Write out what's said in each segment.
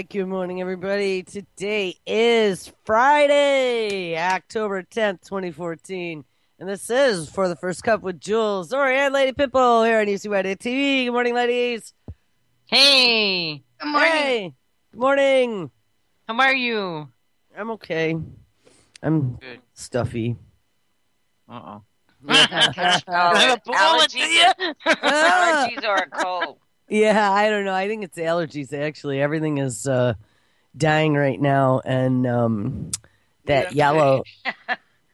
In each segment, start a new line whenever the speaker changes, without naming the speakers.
Good morning, everybody. Today is Friday, October 10th, 2014. And this is For the First Cup with Jules. Sorry, and Lady Pimple here on UCY TV. Good morning, ladies.
Hey,
Good morning.
Hey, good morning.
how are you?
I'm okay. I'm
Good.
stuffy.
Uh-oh.
Allergies or a cold.
Yeah, I don't know. I think it's allergies, actually. Everything is dying right now. And that yellow...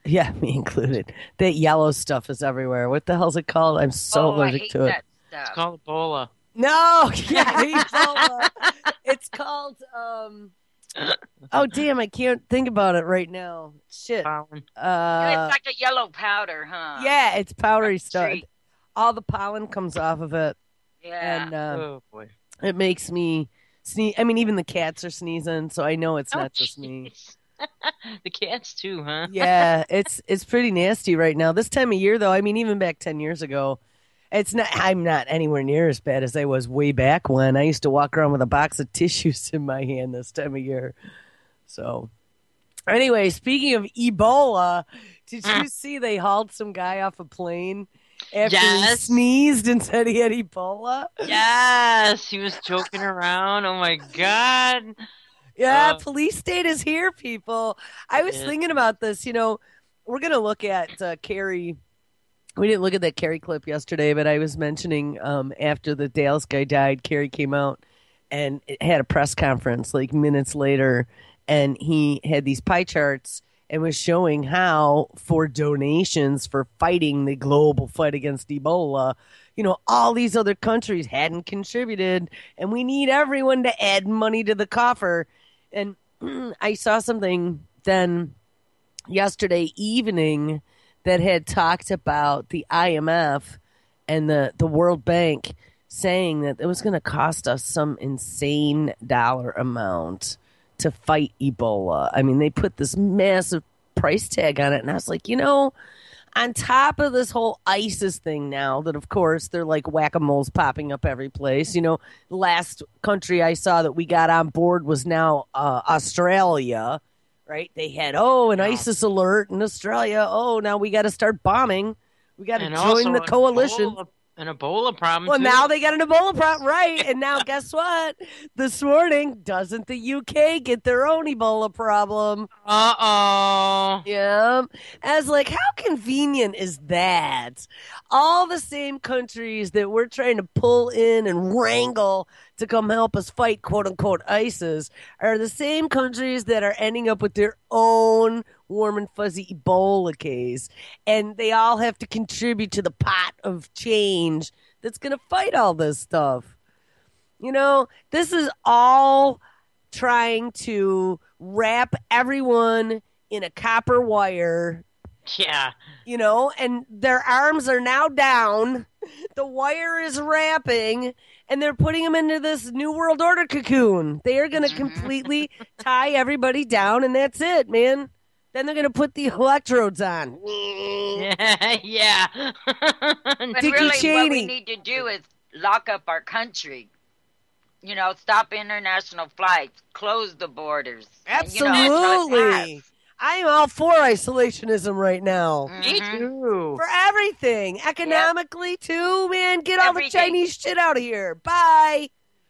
Yeah, me included. That yellow stuff is everywhere. What the hell's it called? I'm so allergic
I hate
to it.
that
It's
stuff.
called Ebola.
No, yeah, Ebola. It's called oh damn, I can't think about it right now. Shit.
Pollen.
It's like a yellow powder, huh?
Yeah, it's powdery stuff.
Treat.
All the pollen comes off of it,
Yeah.
and
Oh boy.
it makes me sneeze. I mean, even the cats are sneezing, so I know it's
Oh,
not just me.
jeez. The cats too, huh?
Yeah, it's pretty nasty right now. This time of year, though, I mean, even back 10 years ago, it's not. I'm not anywhere near as bad as I was way back when. I used to walk around with a box of tissues in my hand this time of year. So, anyway, speaking of Ebola, did you see they hauled some guy off a plane after he
Yes.
sneezed and said he had Ebola?
Yes, he was joking around. Oh my God.
Yeah, police state is here, people. I was
Yeah.
thinking about this. You know, we're going to look at Carrie. We didn't look at that Carrie clip yesterday, but I was mentioning after the Dallas guy died, Carrie came out and had a press conference like minutes later, and he had these pie charts and was showing how for donations for fighting the global fight against Ebola, you know, all these other countries hadn't contributed, and we need everyone to add money to the coffer. And I saw something then yesterday evening that had talked about the IMF and the World Bank saying that it was going to cost us some insane dollar amount to fight Ebola. I mean, they put this massive price tag on it, and I was like, you know, on top of this whole ISIS thing now, that of course they're like whack-a-moles popping up every place. You know, the last country I saw that we got on board was now Australia, right? They had, an ISIS alert in Australia. Oh, now we got to start bombing. We got to
And
join
also
the coalition.
An Ebola problem
Well,
too.
now they got an Ebola problem, right? And now guess what? This morning, doesn't the UK get their own Ebola problem?
Uh-oh.
Yeah. I was like, how convenient is that? All the same countries that we're trying to pull in and wrangle to come help us fight quote unquote ISIS are the same countries that are ending up with their own warm and fuzzy Ebola case. And they all have to contribute to the pot of change that's going to fight all this stuff. You know, this is all trying to wrap everyone in a copper wire,
Yeah.
you know, and their arms are now down. The wire is wrapping, and they're putting them into this New World Order cocoon. They are going to completely tie everybody down, and that's it, man. Then they're going to put the electrodes on.
Yeah.
But
Dickie
really, what
Cheney.
we need to do is lock up our country. You know, stop international flights, close the borders. And, you know, until it
Absolutely. I'm all for isolationism right now.
Me too.
For everything. Economically, too, man. Get all the
Everything.
Chinese shit out of here. Bye.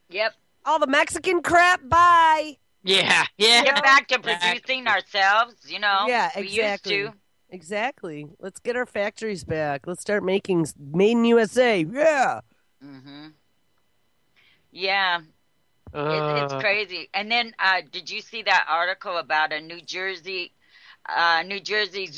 Yep.
All the Mexican crap. Bye.
Yeah. Yeah.
Get back to producing ourselves, you know.
Yeah,
We
exactly.
used to.
Exactly. Let's get our factories back. Let's start making made in USA. Yeah.
Mm-hmm. Yeah. It's crazy. And then, did you see that article about a New Jersey's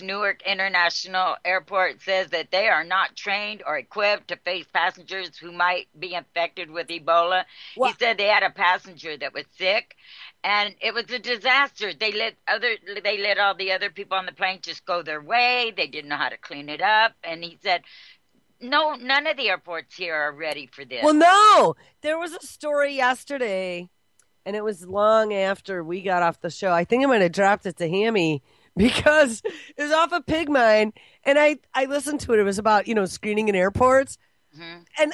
Newark International Airport says that they are not trained or equipped to face passengers who might be infected with Ebola.
What?
He said they had a passenger that was sick, and it was a disaster. They let all the other people on the plane just go their way. They didn't know how to clean it up, and he said, no, none of the airports here are ready for this.
Well, no. There was a story yesterday, and it was long after we got off the show. I think I might have dropped it to Hammy because it was off of Pigmine, and I listened to it. It was about, screening in airports.
Mhm.
And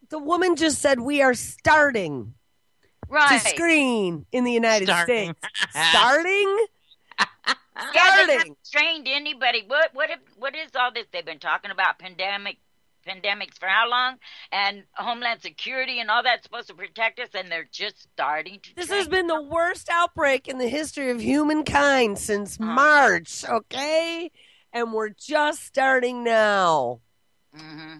the woman just said, we are starting to
Right.
screen in the United
Starting.
States. Starting?
Yeah, they
Starting.
haven't trained anybody. What is all this? They've been talking about pandemics for how long? And Homeland Security and all that's supposed to protect us, and they're just starting to
This
train.
has been the worst outbreak in the history of humankind since
Uh-huh.
March, okay? And we're just starting now.
Hmm.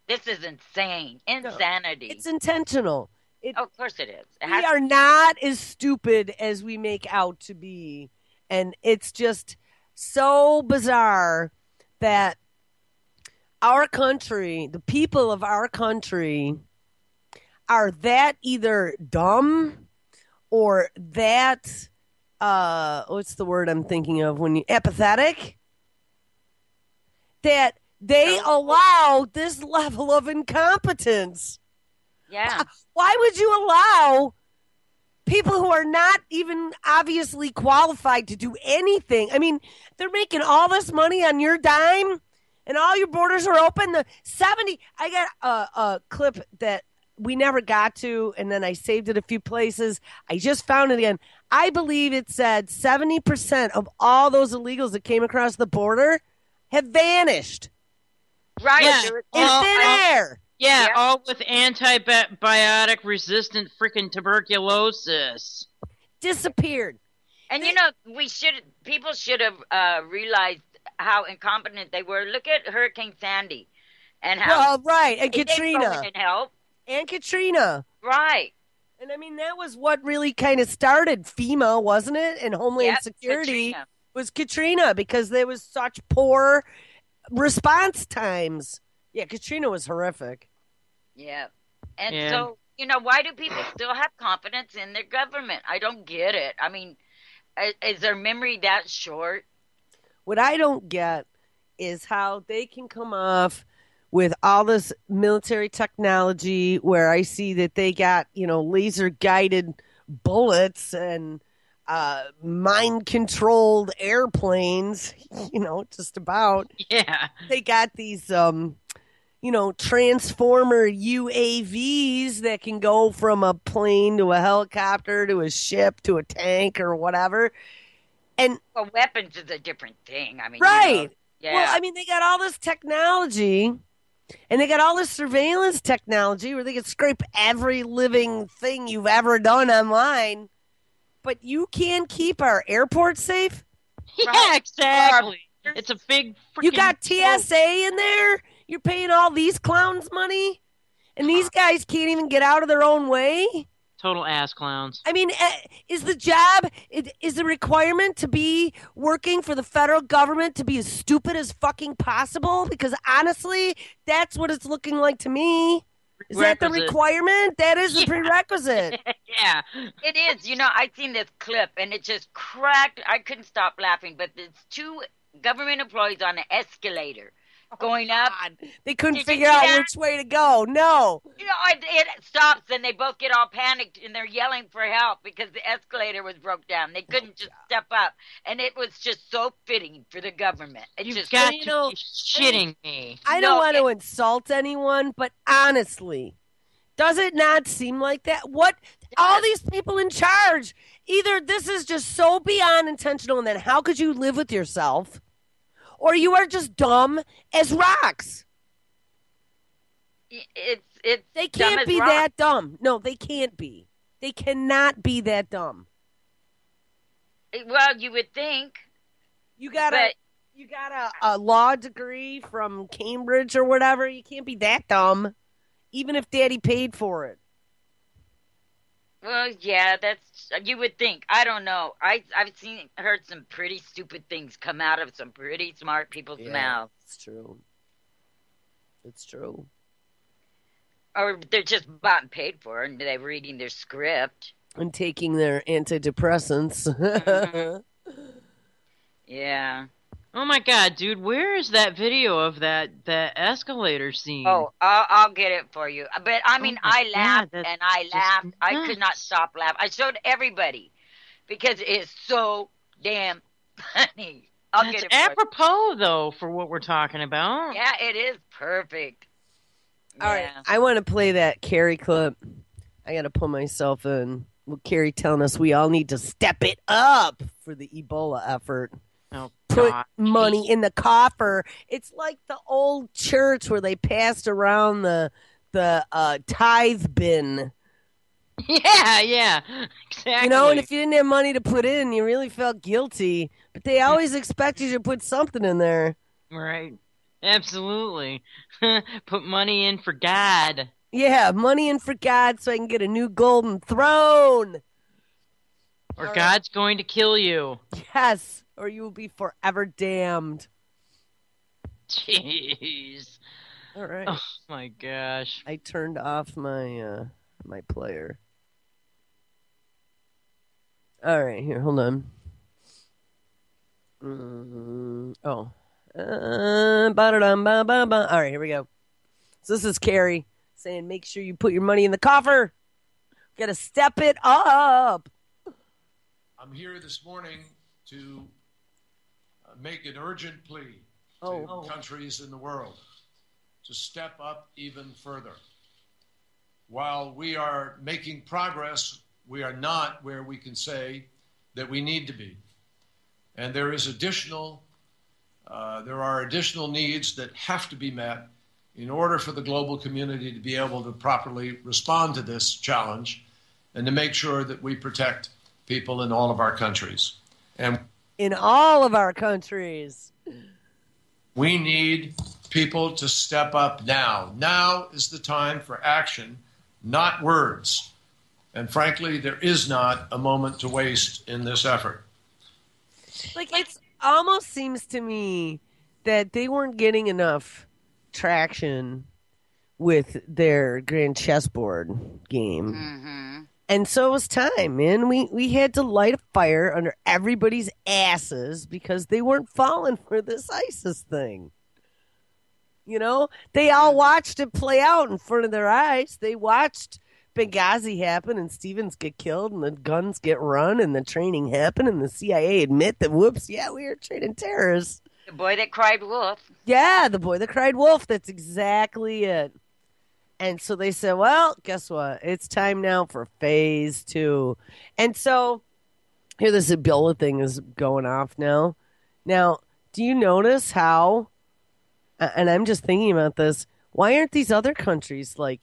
This is insane.
No,
Insanity.
it's intentional.
Of course it is. It
We
has
are not as stupid as we make out to be. And it's just so bizarre that our country, the people of our country, are that either dumb or that what's the word I'm thinking of when you apathetic, that they
so.
allow this level of incompetence.
Yeah.
Why would you allow people who are not even obviously qualified to do anything? I mean, they're making all this money on your dime and all your borders are open. The 70, I got a clip that we never got to, and then I saved it a few places. I just found it again. I believe it said 70% of all those illegals that came across the border have vanished
Right.
Yeah.
There was-
in thin air.
Yeah,
Yeah.
all with antibiotic resistant freaking tuberculosis.
Disappeared.
And people should have realized how incompetent they were. Look at Hurricane Sandy and how
Well, right. And
they didn't go in
Katrina.
and help.
And Katrina.
Right.
And I mean, that was what really kind of started FEMA, wasn't it? And Homeland
Yep,
Security
Katrina.
was Katrina because there was such poor response times. Yeah, Katrina was horrific.
Yeah. And
Yeah.
so, why do people still have confidence in their government? I don't get it. I mean, is their memory that short?
What I don't get is how they can come off with all this military technology where I see that they got, laser guided bullets and mind controlled airplanes, just about.
Yeah.
They got these transformer UAVs that can go from a plane to a helicopter to a ship to a tank or whatever. And
Well, weapons is a different thing. I mean,
right.
yeah.
Well, I mean, they got all this technology and they got all this surveillance technology where they can scrape every living thing you've ever done online. But you can keep our airports safe.
Yeah, exactly. It's a big freaking.
You got TSA in there. You're paying all these clowns money, and these guys can't even get out of their own way.
Total ass clowns.
I mean, is the job, is the requirement to be working for the federal government to be as stupid as fucking possible? Because honestly, that's what it's looking like to me. Is that the
Requisite.
requirement? That is the prerequisite.
Yeah.
It is. I seen this clip and it just cracked. I couldn't stop laughing. But there's two government employees on an escalator going up.
God, they couldn't
Did you
figure
see
out
that?
which way to go. No.
It stops and they both get all panicked and they're yelling for help because the escalator was broke down. They couldn't just step up, and it was just so fitting for the government. It
You've
just
got
you
to
know,
be shitting me.
I don't want to insult anyone, but honestly, does it not seem like that? What all these people in charge, either this is just so beyond intentional, and then how could you live with yourself, or you are just dumb as rocks.
it's
They
dumb
can't
as
be
rock.
that dumb. No, they can't be. They cannot be that dumb.
Well, you would think.
You got
But-
a law degree from Cambridge or whatever. You can't be that dumb, even if Daddy paid for it.
Well, yeah, that's you would think. I don't know. I've heard some pretty stupid things come out of some pretty smart people's mouths,
It's true. It's true.
or they're just bought and paid for, and they're reading their script.
And taking their antidepressants.
Mhm. Yeah.
Oh my god, dude, where is that video of that escalator scene?
Oh, I'll get it for you. But I mean,
Oh my
I laughed
God,
and I
just
laughed. I could not
nuts.
stop laughing. I showed everybody because it's so damn funny. I'll
That's
get it for you.
apropos, though, for what we're talking about.
Yeah, it is perfect.
All right.
Yeah.
I want to play that Carrie clip. I got to pull myself in. With Carrie telling us we all need to step it up for the Ebola effort.
Oh,
Put
God.
money in the coffer. It's like the old church where they passed around the tithe bin.
Yeah, exactly.
You know, and if you didn't have money to put in, you really felt guilty. But they always expect you to put something in there.
Right. Absolutely. Put money in for God.
Yeah, money in for God so I can get a new golden throne.
Or
All right.
God's going to kill you.
Yes, or you will be forever damned.
Jeez.
All right.
Oh my gosh.
I turned off my my player. All right, here, hold on. Oh. Ba-da-dum-ba-ba-ba. All right, here we go. So this is Carrie saying, make sure you put your money in the coffer. Got to step it up.
I'm here this morning to make an urgent plea to countries in the world to step up even further. While we are making progress, we are not where we can say that we need to be. And there are additional needs that have to be met in order for the global community to be able to properly respond to this challenge and to make sure that we protect people in all of our countries. And
in all of our countries,
we need people to step up now. Now is the time for action, not words. And frankly, there is not a moment to waste in this effort.
Like, it almost seems to me that they weren't getting enough traction with their grand chessboard game.
Mm-hmm.
And so it was time, man. We had to light a fire under everybody's asses because they weren't falling for this ISIS thing. You know, they all watched it play out in front of their eyes. They watched Benghazi happen and Stevens get killed and the guns get run and the training happen and the CIA admit that, whoops, yeah, we were training terrorists.
The boy that cried wolf.
Yeah, the boy that cried wolf. That's exactly it. And so they said, well, guess what? It's time now for phase 2. And so here this Ebola thing is going off now. Now, do you notice how, and I'm just thinking about this, why aren't these other countries like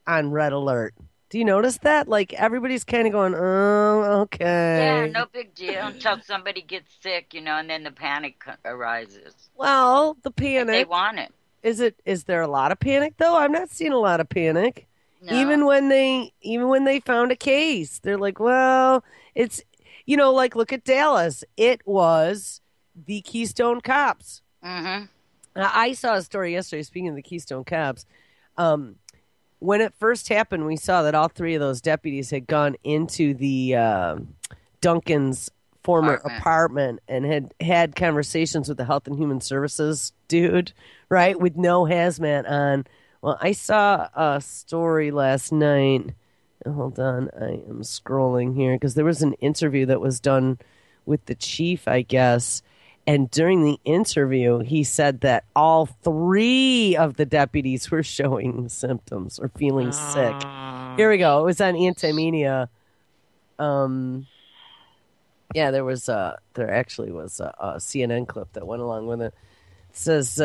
on red alert? Do you notice that? Like everybody's kind of going, oh, okay.
Yeah, no big deal until somebody gets sick, and then the panic arises.
Well, the panic.
Like they want it.
Is there a lot of panic though? I'm not seeing a lot of panic.
No.
Even when they found a case, they're like, well, it's like look at Dallas. It was the Keystone Cops.
Mm-hmm.
I saw a story yesterday. Speaking of the Keystone Cops, when it first happened, we saw that all 3 of those deputies had gone into the Duncan's former apartment and had conversations with the Health and Human Services dude, right, with no hazmat on. Well, I saw a story last night. Hold on, I am scrolling here because there was an interview that was done with the chief, I guess. And during the interview, he said that all 3 of the deputies were showing symptoms or feeling sick. Here we go. It was on Anti-Media. Yeah, there actually was a CNN clip that went along with it. It says,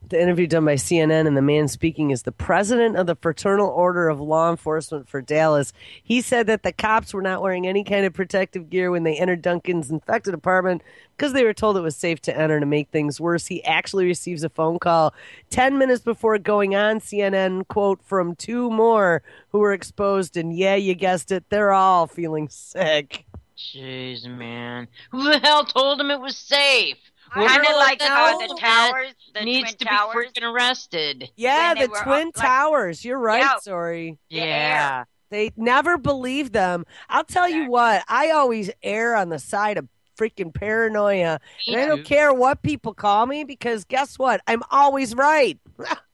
the interview done by CNN, and the man speaking is the president of the Fraternal Order of Law Enforcement for Dallas. He said that the cops were not wearing any kind of protective gear when they entered Duncan's infected apartment because they were told it was safe to enter. To make things worse, he actually receives a phone call 10 minutes before going on CNN, quote, from 2 more who were exposed, and yeah, you guessed it, they're all feeling sick.
Jeez, man. Who the hell told him it was safe?
Kind of like
the
towers, the
needs
twin
to
towers.
be freaking arrested.
Yeah,
When they
the
were
Twin
like-
Towers. You're right,
Yeah.
sorry.
Yeah.
They never believe them. I'll tell you what, I always err on the side of freaking paranoia. And I don't care what people call me because guess what? I'm always right.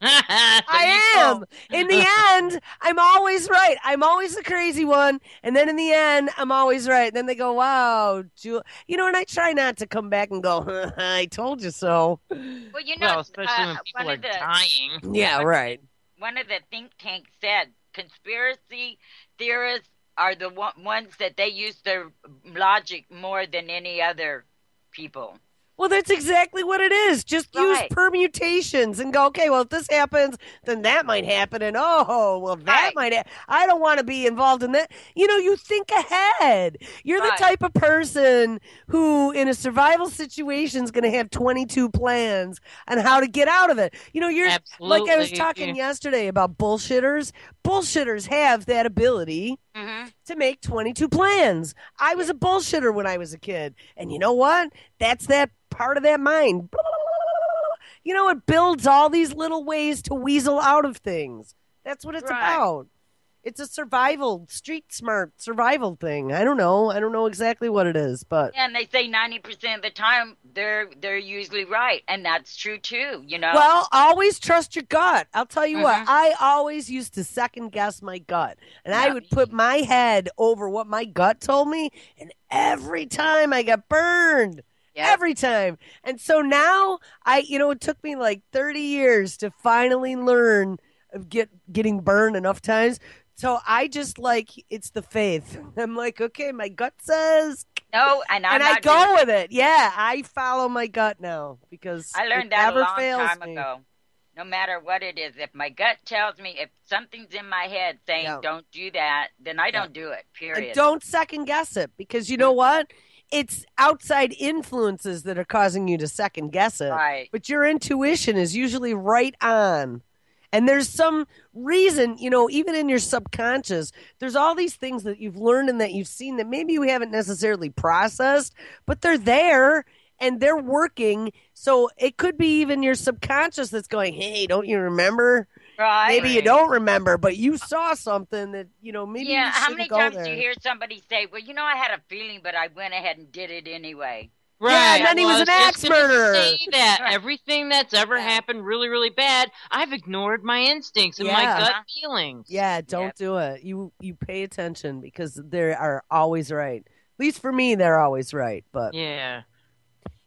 I am. In the end, I'm always right. I'm always the crazy one. And then in the end, I'm always right. Then they go, wow, Jules. And I try not to come back and go, I told you so.
Well,
especially when people are dying.
Yeah, right.
One of the think tanks said conspiracy theorists are the ones that they use their logic more than any other people.
Well, that's exactly what it is. Just use
Right.
permutations and go, okay, well, if this happens, then that might happen. And well, that
Right.
might I don't want to be involved in that. You think ahead. You're the
Right.
type of person who, in a survival situation, is going to have 22 plans on how to get out of it. You're like I was
Absolutely.
talking yesterday about bullshitters. Bullshitters have that ability
Mm-hmm.
to make 22 plans. I was a bullshitter when I was a kid. And you know what? That's that part of that mind. It builds all these little ways to weasel out of things. That's what it's
Right.
about. It's a street smart survival thing. I don't know. I don't know exactly what it is, but
And they say 90% of the time they're usually right, and that's true too.
well, always trust your gut. I'll tell you what,
Mhm.
I always used to second guess my gut. And I
Yeah.
would put my head over what my gut told me, and every time I got burned.
Yep.
Every time. And so now it took me like 30 years to finally learn of getting burned enough times. So I just it's the faith. I'm like, okay, my gut says,
No, and I'm
and I
not
go
doing
with it. Yeah, I follow my gut now because
I learned
it
that a
never
long
fails
time
me.
ago. No matter what it is, if my gut tells me, if something's in my head saying
Yeah.
don't do that, then I
Yeah.
don't do it.
And
Period.
don't second guess it because you know what? It's outside influences that are causing you to second guess it.
Right.
But your intuition is usually right on. And there's some reason, even in your subconscious, there's all these things that you've learned and that you've seen that maybe you haven't necessarily processed, but they're there and they're working. So it could be even your subconscious that's going, hey, don't you remember?
Right.
Maybe you don't remember, but you saw something that, maybe
Yeah.
you
How
shouldn't
many
go
times
there.
do you hear somebody say, well, I had a feeling, but I went ahead and did it anyway?
Right.
Yeah, and then he was
I
an axe
just gonna
murderer.
Say that
Right.
everything that's ever
Yeah.
happened really, really bad, I've ignored my instincts and my
Yeah.
gut
Uh-huh.
feelings.
Yeah, don't
Yep.
do it. You pay attention because they are always right. At least for me, they're always right. But
Yeah.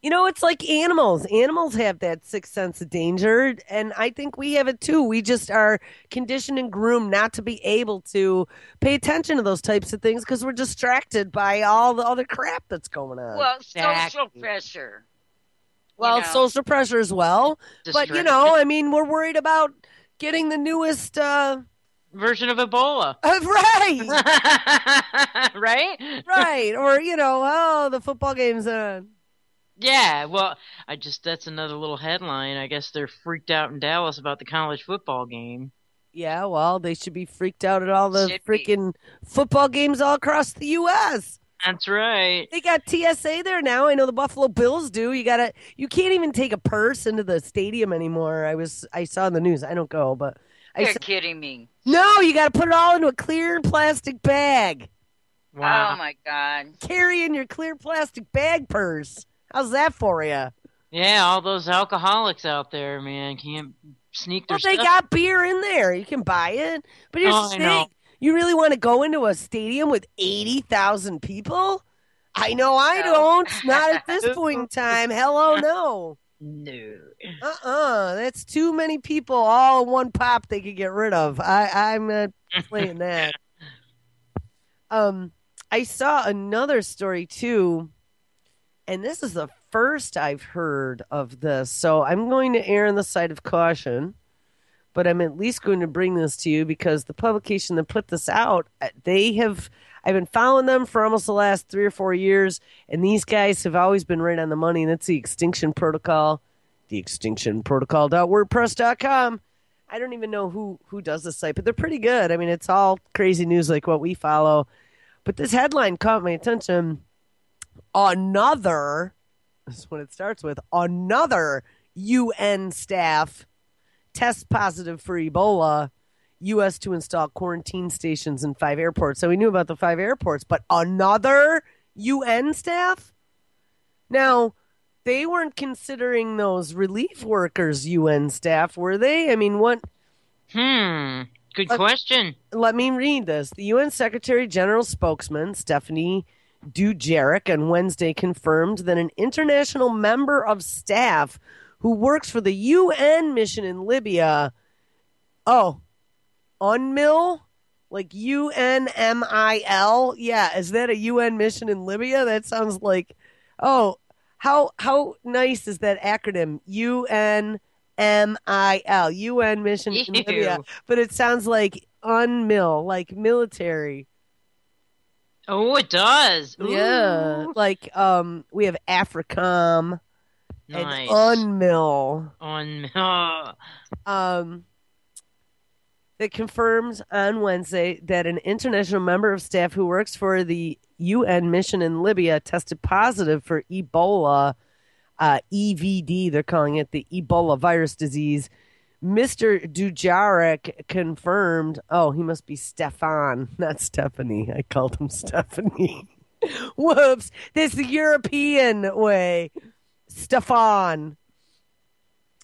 it's like animals. Animals have that sixth sense of danger, and I think we have it too. We just are conditioned and groomed not to be able to pay attention to those types of things because we're distracted by all the other crap that's going on.
Well, social
Exactly.
pressure.
Well, social pressure as well. But
Distraction.
I mean, we're worried about getting the newest.
Version of Ebola.
Right.
Right?
Right. Or, the football game's on.
Yeah, well, that's another little headline. I guess they're freaked out in Dallas about the college football game.
Yeah, well, they should be freaked out at all the
Should be.
freaking football games all across the U.S.
That's right.
They got TSA there now. I know the Buffalo Bills do. You can't even take a purse into the stadium anymore. I saw in the news. I don't go, but
You're kidding me.
no, you got to put it all into a clear plastic bag.
Wow.
Oh my God.
Carry in your clear plastic bag purse. How's that for you?
Yeah, all those alcoholics out there, man, can't sneak their
Well, they
stuff.
got beer in there. You can buy it. But here's
Oh,
the
I know.
thing. You really want to go into a stadium with 80,000 people? I know I
No.
don't. Not at this point in time. Hello, no.
No.
That's too many people all in one pop they could get rid of. I'm not playing that. I saw another story too, and this is the first I've heard of this. So I'm going to err on the side of caution, but I'm at least going to bring this to you because the publication that put this out, I've been following them for almost the last 3 or 4 years, and these guys have always been right on the money, and that's the Extinction Protocol, theextinctionprotocol.wordpress.com. I don't even know who does this site, but they're pretty good. I mean, it's all crazy news like what we follow. But this headline caught my attention. This is what it starts with, another UN staff tests positive for Ebola, U.S. to install quarantine stations in 5 airports. So we knew about the 5 airports, but another UN staff? Now, they weren't considering those relief workers UN staff, were they? I mean, what?
Good question.
Let me read this. The UN Secretary General spokesman, Stephanie Dujarric, on Wednesday confirmed that an international member of staff who works for the UN mission in Libya, UNMIL, Like UNMIL? Yeah, is that a UN mission in Libya? That sounds like, oh, how nice is that acronym? UNMIL, UN mission in Libya.
Ew.
But it sounds like UNMIL, like military.
Oh, it does.
Yeah,
Ooh.
like we have AFRICOM and
Nice.
UNMIL.
On.
Um, that confirms on Wednesday that an international member of staff who works for the UN mission in Libya tested positive for Ebola, EVD, they're calling it, the Ebola virus disease. Mr. Dujarric confirmed, oh, he must be Stefan, not Stephanie. I called him Stephanie. Whoops. That's the European way. Stefan.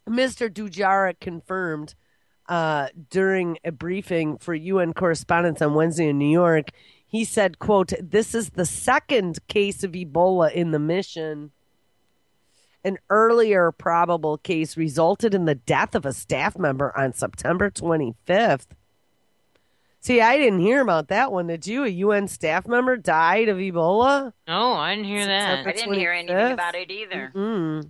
Mr. Dujarric confirmed during a briefing for UN correspondents on Wednesday in New York. He said, quote, "This is the second case of Ebola in the mission. An earlier probable case resulted in the death of a staff member on September 25th. See, I didn't hear about that one. Did you? A UN staff member died of Ebola?
Oh, I didn't hear that.
I didn't hear anything about it either.
Mm-hmm.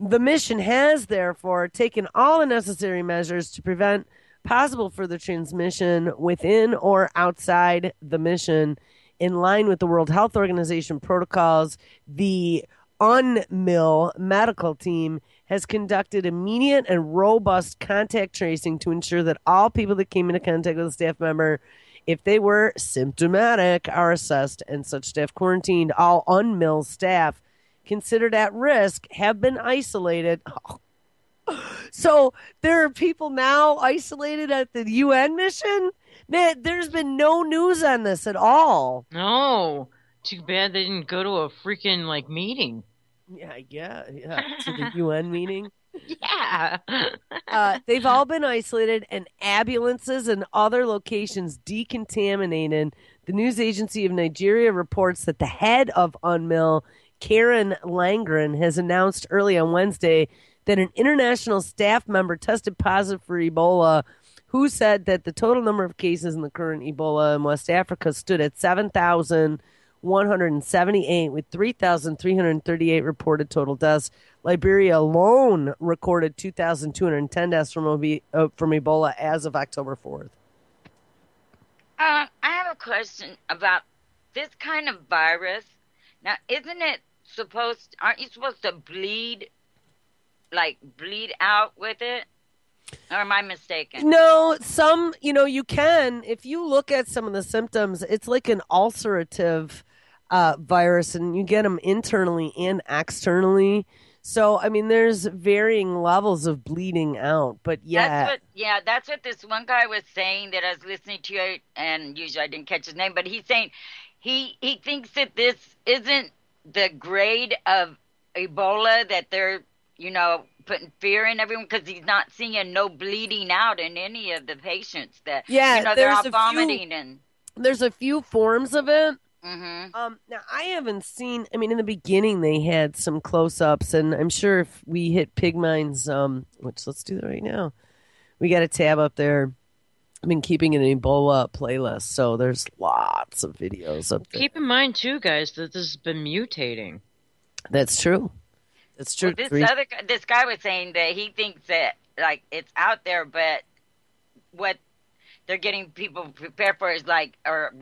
The mission has, therefore, taken all the necessary measures to prevent possible further transmission within or outside the mission in line with the World Health Organization protocols. The UNMIL medical team has conducted immediate and robust contact tracing to ensure that all people that came into contact with a staff member, if they were symptomatic, are assessed and such staff quarantined. All UNMIL staff considered at risk have been isolated. So there are people now isolated at the UN mission? Man, there's been no news on this at all.
No. Too bad they didn't go to a freaking, meeting.
Yeah, to the UN meeting.
Yeah.
They've all been isolated and ambulances and other locations decontaminated. The news agency of Nigeria reports that the head of UNMIL, Karen Langren, has announced early on Wednesday that an international staff member tested positive for Ebola, who said that the total number of cases in the current Ebola in West Africa stood at 7,178, with 3,338 reported total deaths. Liberia alone recorded 2,210 deaths from Ebola as of October 4th.
I have a question about this kind of virus. Now, aren't you supposed to bleed out with it? Or am I mistaken?
No, you can. If you look at some of the symptoms, it's like an ulcerative virus, and you get them internally and externally. So, I mean, there's varying levels of bleeding out, but yeah.
That's what this one guy was saying that I was listening to, and usually I didn't catch his name, but he's saying he thinks that this isn't the grade of Ebola that they're, putting fear in everyone, because he's not seeing no bleeding out in any of the patients that, they're all vomiting.
There's a few forms of it.
Mm-hmm.
Now, I haven't seen, in the beginning they had some close-ups, and I'm sure if we hit Pigmine's, which let's do that right now. We got a tab up there. I've been keeping an Ebola playlist, so there's lots of videos up there.
Keep in mind, too, guys, that this has been mutating.
That's true. That's true.
Well, this guy was saying that he thinks that, it's out there, but what they're getting people prepared for is, are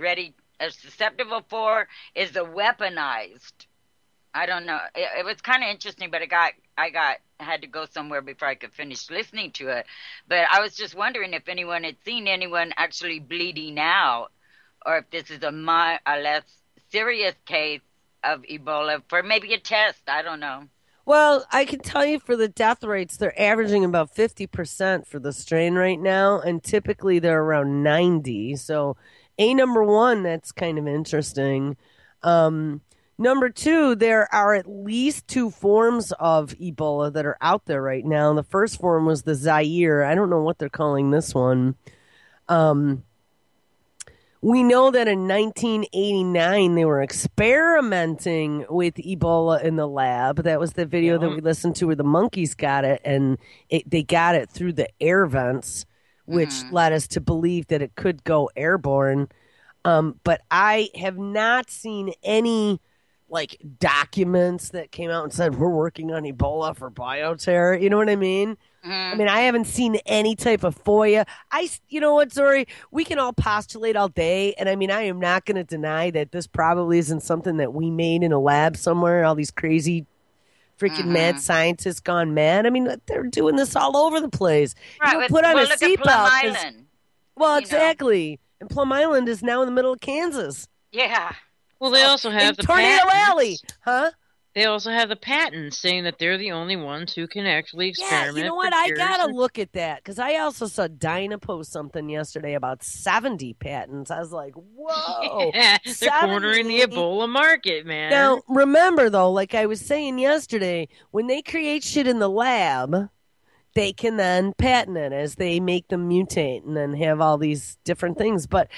susceptible for is the weaponized. I don't know. It was kind of interesting, but I had to go somewhere before I could finish listening to it. But I was just wondering if anyone had seen anyone actually bleeding out, or if this is a less serious case of Ebola for maybe a test. I don't know.
Well, I can tell you for the death rates, they're averaging about 50% for the strain right now, and typically they're around 90. So, number one, that's kind of interesting. Number two, there are at least two forms of Ebola that are out there right now. The first form was the Zaire. I don't know what they're calling this one. We know that in 1989, they were experimenting with Ebola in the lab. That was the video that we listened to where the monkeys got it, and they got it through the air vents, which led us to believe that it could go airborne. But I have not seen any like documents that came out and said we're working on Ebola for bioterror. You know what I mean? I mean, I haven't seen any type of FOIA. You know what, Zori? We can all postulate all day, and I mean, I am not going to deny that this probably isn't something that we made in a lab somewhere. All these crazy, freaking mad scientists gone mad. I mean, they're doing this all over the place.
Right,
you don't put on a
look at Plum
seatbelt.
Island.
Well, exactly. And Plum Island is now in the middle of Kansas.
Yeah.
Well, they also have the
Tornado
patents.
Alley, huh?
They also have the patents saying that they're the only ones who can actually experiment.
Yeah, you know what? I gotta look at that because I also saw Dinah post something yesterday about 70 patents. I was like, whoa.
Yeah, they're cornering the Ebola market, man.
Now, remember, though, like I was saying yesterday, when they create shit in the lab, they can then patent it as they make them mutate and then have all these different things. But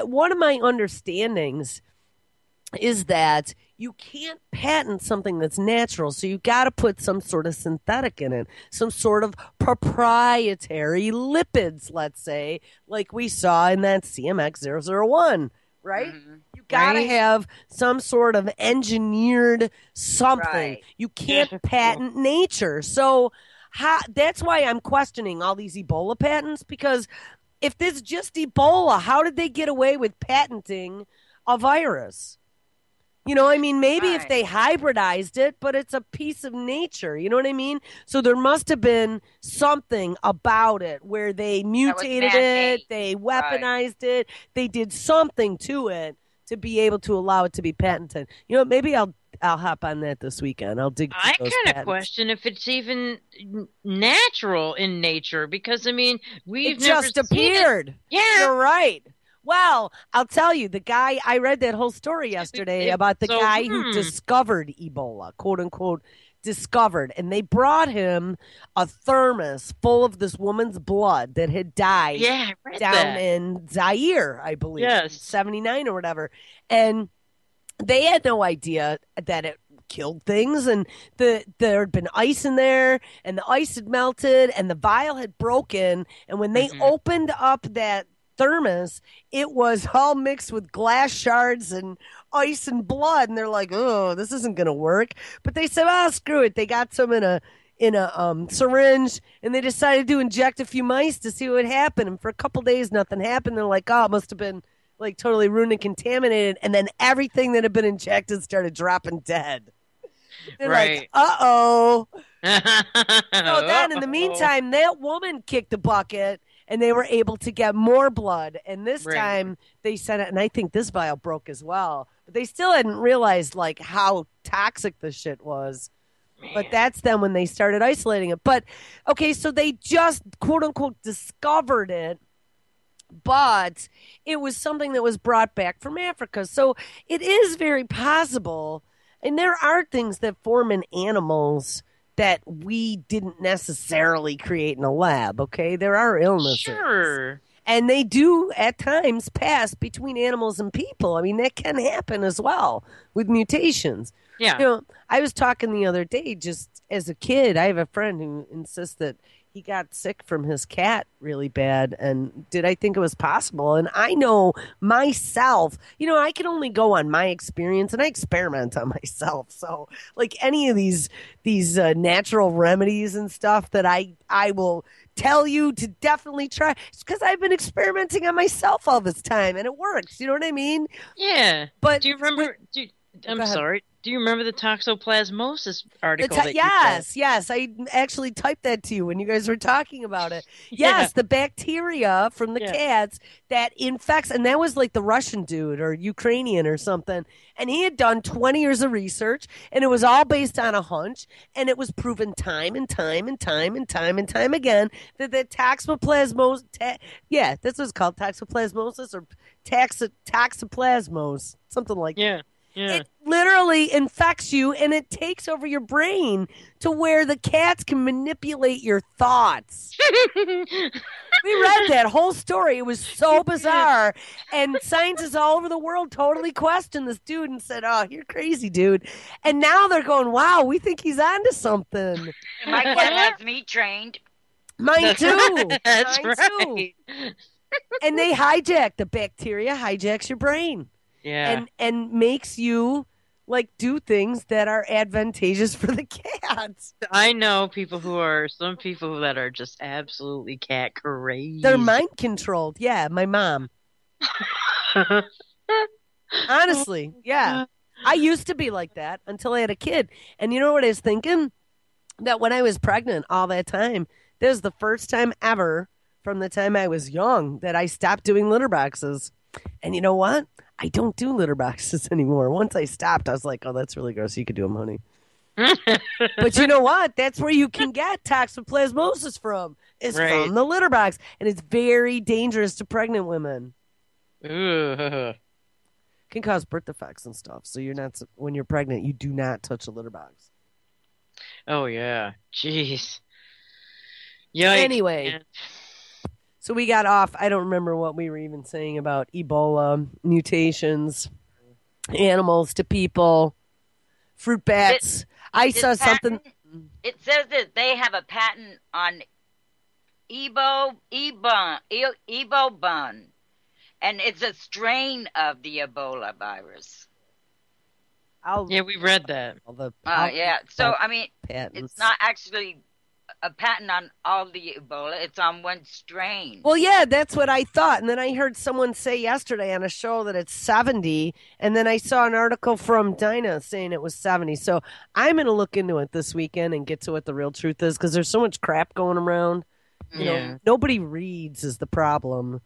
one of my understandings is that you can't patent something that's natural, so you got to put some sort of synthetic in it, some sort of proprietary lipids, let's say, like we saw in that CMX-001, right? You got to have some sort of engineered something.
Right.
You can't patent nature. So that's why I'm questioning all these Ebola patents, because if this is just Ebola, how did they get away with patenting a virus? You know, I mean, maybe if they hybridized it, but it's a piece of nature. You know what I mean? So there must have been something about it where they mutated it, they weaponized it, they did something to it to be able to allow it to be patented. You know, maybe I'll hop on that this weekend. I'll dig.
I kind of question if it's even natural in nature because I mean we've never
just appeared.
Yeah,
you're right. Well, I'll tell you, the guy, I read that whole story yesterday about the guy who discovered Ebola, quote unquote, discovered. And they brought him a thermos full of this woman's blood that had died down in Zaire, I believe, 79 or whatever. And they had no idea that it killed things, and there had been ice in there, and the ice had melted, and the vial had broken. And when they opened up that thermos, it was all mixed with glass shards and ice and blood, and they're like, oh, this isn't gonna work. But they said, oh, screw it. They got some in a syringe, and they decided to inject a few mice to see what would happen. And for a couple days nothing happened. They're like, oh, it must have been like totally ruined and contaminated. And then everything that had been injected started dropping dead. They're like, uh-oh. So then in the meantime, that woman kicked the bucket, and they were able to get more blood. And this time they sent it, and I think this vial broke as well. But they still hadn't realized like how toxic the shit was. Man. But that's then when they started isolating it. But, okay, so they just, quote unquote, discovered it. But it was something that was brought back from Africa. So it is very possible. And there are things that form in animals that we didn't necessarily create in a lab, okay? There are illnesses.
Sure.
And they do, at times, pass between animals and people. I mean, that can happen as well with mutations.
Yeah.
You know, I was talking the other day, just as a kid, I have a friend who insists that he got sick from his cat really bad. And did I think it was possible? And I know myself, you know, I can only go on my experience, and I experiment on myself. So like any of these natural remedies and stuff that I will tell you to definitely try, it's because I've been experimenting on myself all this time, and it works. You know what I mean?
Yeah.
But
do you remember? I'm sorry. Do you remember the toxoplasmosis article?
Yes. I actually typed that to you when you guys were talking about it. Yes, the bacteria from the cats that infects, and that was like the Russian dude or Ukrainian or something. And he had done 20 years of research, and it was all based on a hunch, and it was proven time and time again that the toxoplasmosis, this was called toxoplasmosis or toxoplasmos, something like that.
Yeah.
It literally infects you, and it takes over your brain to where the cats can manipulate your thoughts. We read that whole story. It was so bizarre. And scientists all over the world totally questioned this dude and said, oh, you're crazy, dude. And now they're going, wow, we think he's onto something.
My cat has me trained.
Mine too.
That's
Mine too.
right.
And they hijack the bacteria, hijacks your brain,
Yeah.
and makes you like do things that are advantageous for the cats.
I know some people that are just absolutely cat crazy.
They're mind controlled. Yeah, my mom. Honestly, yeah. I used to be like that until I had a kid. And you know what I was thinking? That when I was pregnant all that time, this was the first time ever from the time I was young that I stopped doing litter boxes. And you know what? I don't do litter boxes anymore. Once I stopped, I was like, oh, that's really gross. You could do them, honey. But you know what? That's where you can get toxoplasmosis from, is from the litter box. And it's very dangerous to pregnant women.
Ooh.
Can cause birth defects and stuff. So you're not, when you're pregnant, you do not touch a litter box.
Oh, yeah. Jeez. Yikes.
Anyway.
Man.
So we got off. I don't remember what we were even saying about Ebola, mutations, animals to people, fruit bats. I saw something.
It says that they have a patent on Ebo bun, and it's a strain of the Ebola virus.
Yeah, we read that.
Yeah. So I mean,
patents.
it's not actually a patent on all the Ebola. It's on one strain.
Well, yeah, that's what I thought. And then I heard someone say yesterday on a show that it's 70. And then I saw an article from Dinah saying it was 70. So I'm going to look into it this weekend and get to what the real truth is, because there's so much crap going around. You know, nobody reads is the problem.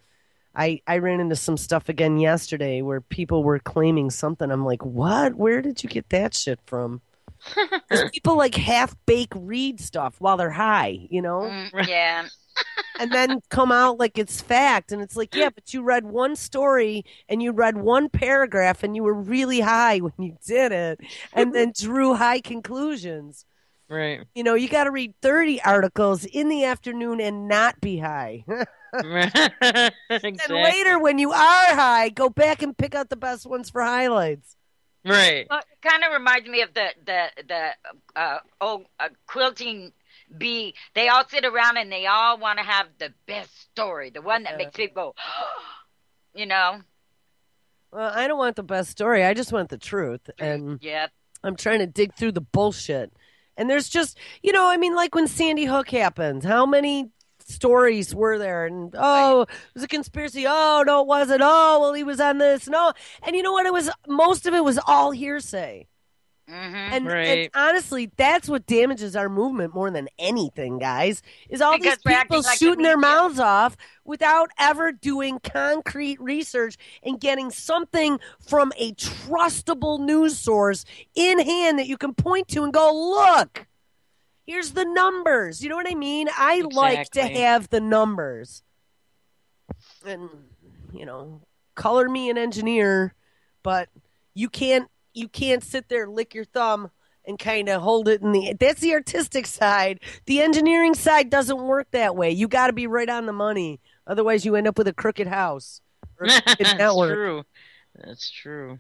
I ran into some stuff again yesterday where people were claiming something. I'm like, what? Where did you get that shit from? People like half-bake read stuff while they're high, you know?
Yeah.
And then come out like it's fact. And it's like, yeah, but you read one story and you read one paragraph and you were really high when you did it and then drew high conclusions.
Right.
You know, you got to read 30 articles in the afternoon and not be high.
Exactly.
And later, when you are high, go back and pick out the best ones for highlights.
Right.
Well, it kind of reminds me of the old quilting bee. They all sit around and they all want to have the best story, the one that makes people go, you know.
Well, I don't want the best story. I just want the truth. And I'm trying to dig through the bullshit. And there's just, you know, I mean, like when Sandy Hook happened, how many stories were there? And, oh, it was a conspiracy. Oh, no, it wasn't. Oh, well, he was on this. No. And you know what? Most of it was all hearsay.
Mm-hmm.
And honestly, that's what damages our movement more than anything, guys, is all these people shooting their mouths off without ever doing concrete research and getting something from a trustable news source in hand that you can point to and go, look, here's the numbers. You know what I mean? I like to have the numbers. And, you know, color me an engineer, but you can't sit there, lick your thumb, and kind of hold it that's the artistic side. The engineering side doesn't work that way. You got to be right on the money. Otherwise, you end up with a crooked house. Or a crooked network.
True. That's true.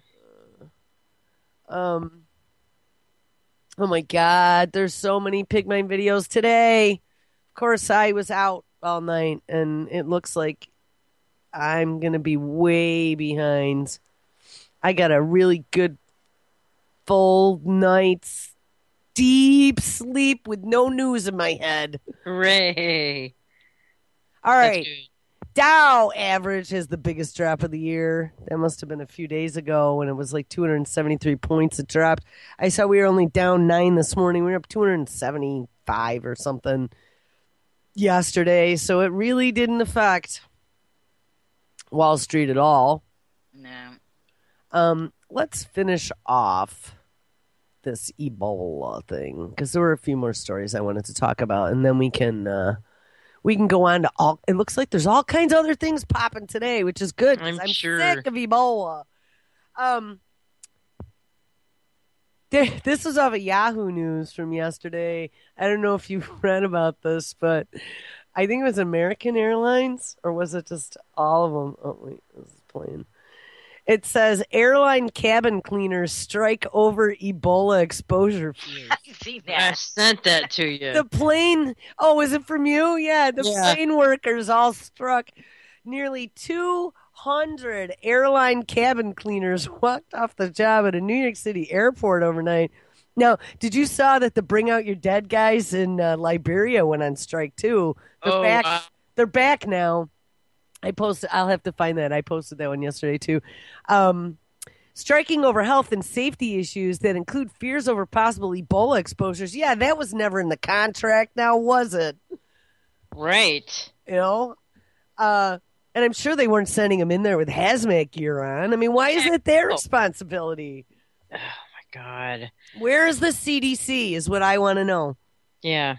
Oh my God, there's so many Pigmine videos today. Of course, I was out all night, and it looks like I'm going to be way behind. I got a really good full night's deep sleep with no news in my head.
Hooray.
All right. Dow average has the biggest drop of the year. That must have been a few days ago when it was like 273 points it dropped. I saw we were only down 9 this morning. We were up 275 or something yesterday. So it really didn't affect Wall Street at all.
No.
Let's finish off this Ebola thing because there were a few more stories I wanted to talk about, and then we can go on to all. It looks like there's all kinds of other things popping today, which is good. I'm
sure.
Sick of Ebola. This was off of Yahoo News from yesterday. I don't know if you read about this, but I think it was American Airlines, or was it just all of them? Oh wait, this is playing. It says airline cabin cleaners strike over Ebola exposure fears.
I see
I
that.
sent that to you.
The plane, oh, is it from you? Yeah, the
Yeah.
plane workers all struck. Nearly 200 airline cabin cleaners walked off the job at a New York City airport overnight. Now, did you saw that the Bring Out Your Dead guys in Liberia went on strike too? They're
Oh,
back.
wow.
They're back now. I posted. I'll have to find that. I posted that one yesterday too. Striking over health and safety issues that include fears over possible Ebola exposures. Yeah, that was never in the contract. Now, was it?
Right.
You know, and I'm sure they weren't sending them in there with hazmat gear on. I mean, why is it their responsibility?
Oh my God.
Where is the CDC? Is what I want to know.
Yeah.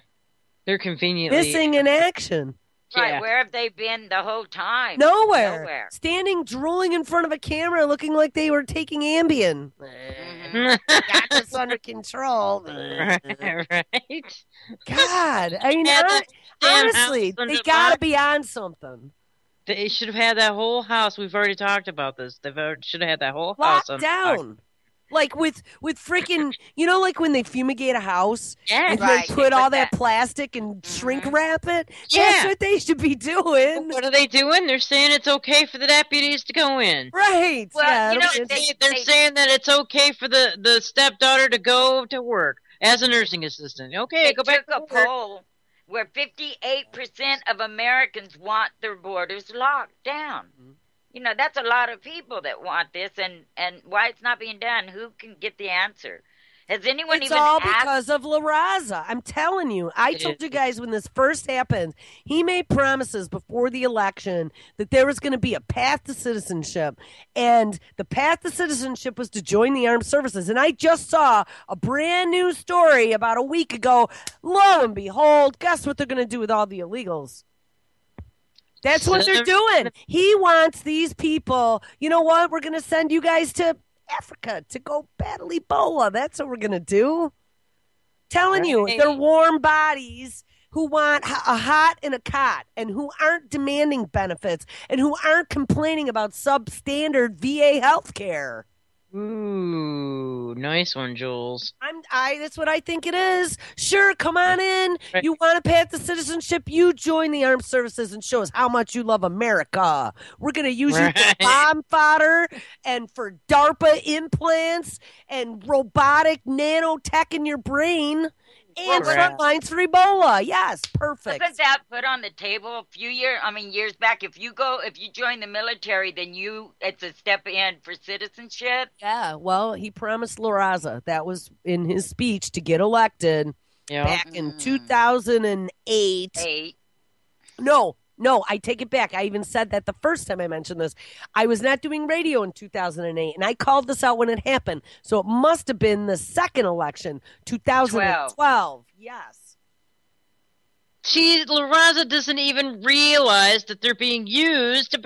They're conveniently
Missing in action.
Right,
Yeah.
where have they been the whole time?
Nowhere. Standing drooling in front of a camera looking like they were taking Ambien. Got this under control.
Right.
God. I mean,
Yeah, that damn
honestly,
house under
they got to
fire.
be on something.
They should have had that whole house. We've already talked about this. They should have had that whole house
Locked
on fire.
down. Like with freaking, like when they fumigate a house
Yeah.
and
Right,
they
they
put all
put
that
that-
plastic and shrink wrap it.
Yeah.
That's what they should be doing.
What are they doing? They're saying it's okay for the deputies to go in.
Right.
Well,
yeah,
you know,
it'll be-
They're saying that it's okay for the stepdaughter to go to work as a nursing assistant. Okay,
They
go back
took
to
a
work.
poll where 58% of Americans want their borders locked down. You know, that's a lot of people that want this, and why it's not being done. Who can get the answer? Has anyone
It's
even
all
asked?
because of La Raza. I'm telling you. I told you guys when this first happened, he made promises before the election that there was going to be a path to citizenship. And the path to citizenship was to join the armed services. And I just saw a brand new story about a week ago. Lo and behold, guess what they're going to do with all the illegals? That's what they're doing. He wants these people. You know what? We're going to send you guys to Africa to go battle Ebola. That's what we're going to do. Telling you,
Right.
they're warm bodies who want a hot and a cot and who aren't demanding benefits and who aren't complaining about substandard VA health care.
Ooh, nice one, Jules.
That's what I think it is. Sure, come on in.
Right.
You want a path to citizenship? You join the armed services and show us how much you love America. We're going to use you for
Right.
bomb fodder and for DARPA implants and robotic nanotech in your brain and
Right.
front lines for Ebola. Yes, perfect.
Wasn't that put on the table a few years back? If you join the military, then it's a step in for citizenship.
Yeah, well, he promised La Raza. That was in his speech to get elected
Yeah.
back in 2008.
Eight.
No, I take it back. I even said that the first time I mentioned this. I was not doing radio in 2008, and I called this out when it happened. So it must have been the second election, 2012. Yes.
La Raza doesn't even realize that they're being used to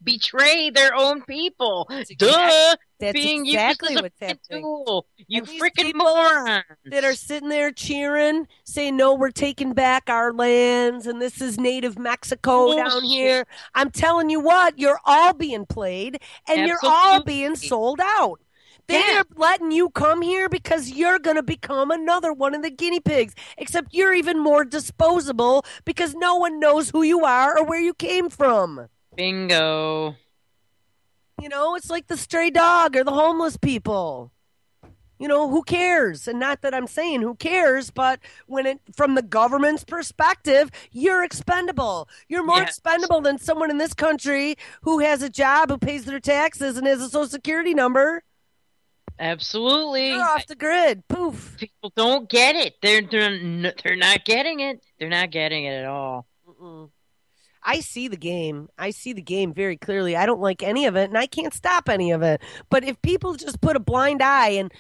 betray their own people. Duh!
That's
Being
exactly
used as a
what's
freaking
happening.
tool. You
And these
freaking
people
morons.
That are sitting there cheering, saying, no, we're taking back our lands, and this is native Mexico down
Bullshit.
here. I'm telling you what, you're all being played, and you're all
Absolutely.
being sold out. They
Yeah.
are letting you come here because you're going to become another one of the guinea pigs, except you're even more disposable because no one knows who you are or where you came from.
Bingo.
You know, it's like the stray dog or the homeless people. You know, who cares? And not that I'm saying who cares, but from the government's perspective, you're expendable. You're more
Yes.
expendable than someone in this country who has a job, who pays their taxes, and has a social security number.
Absolutely.
You're off the grid. Poof.
People don't get it. They're not getting it. They're not getting it at all.
Mm-mm. I see the game. I see the game very clearly. I don't like any of it, and I can't stop any of it. But if people just put a blind eye and,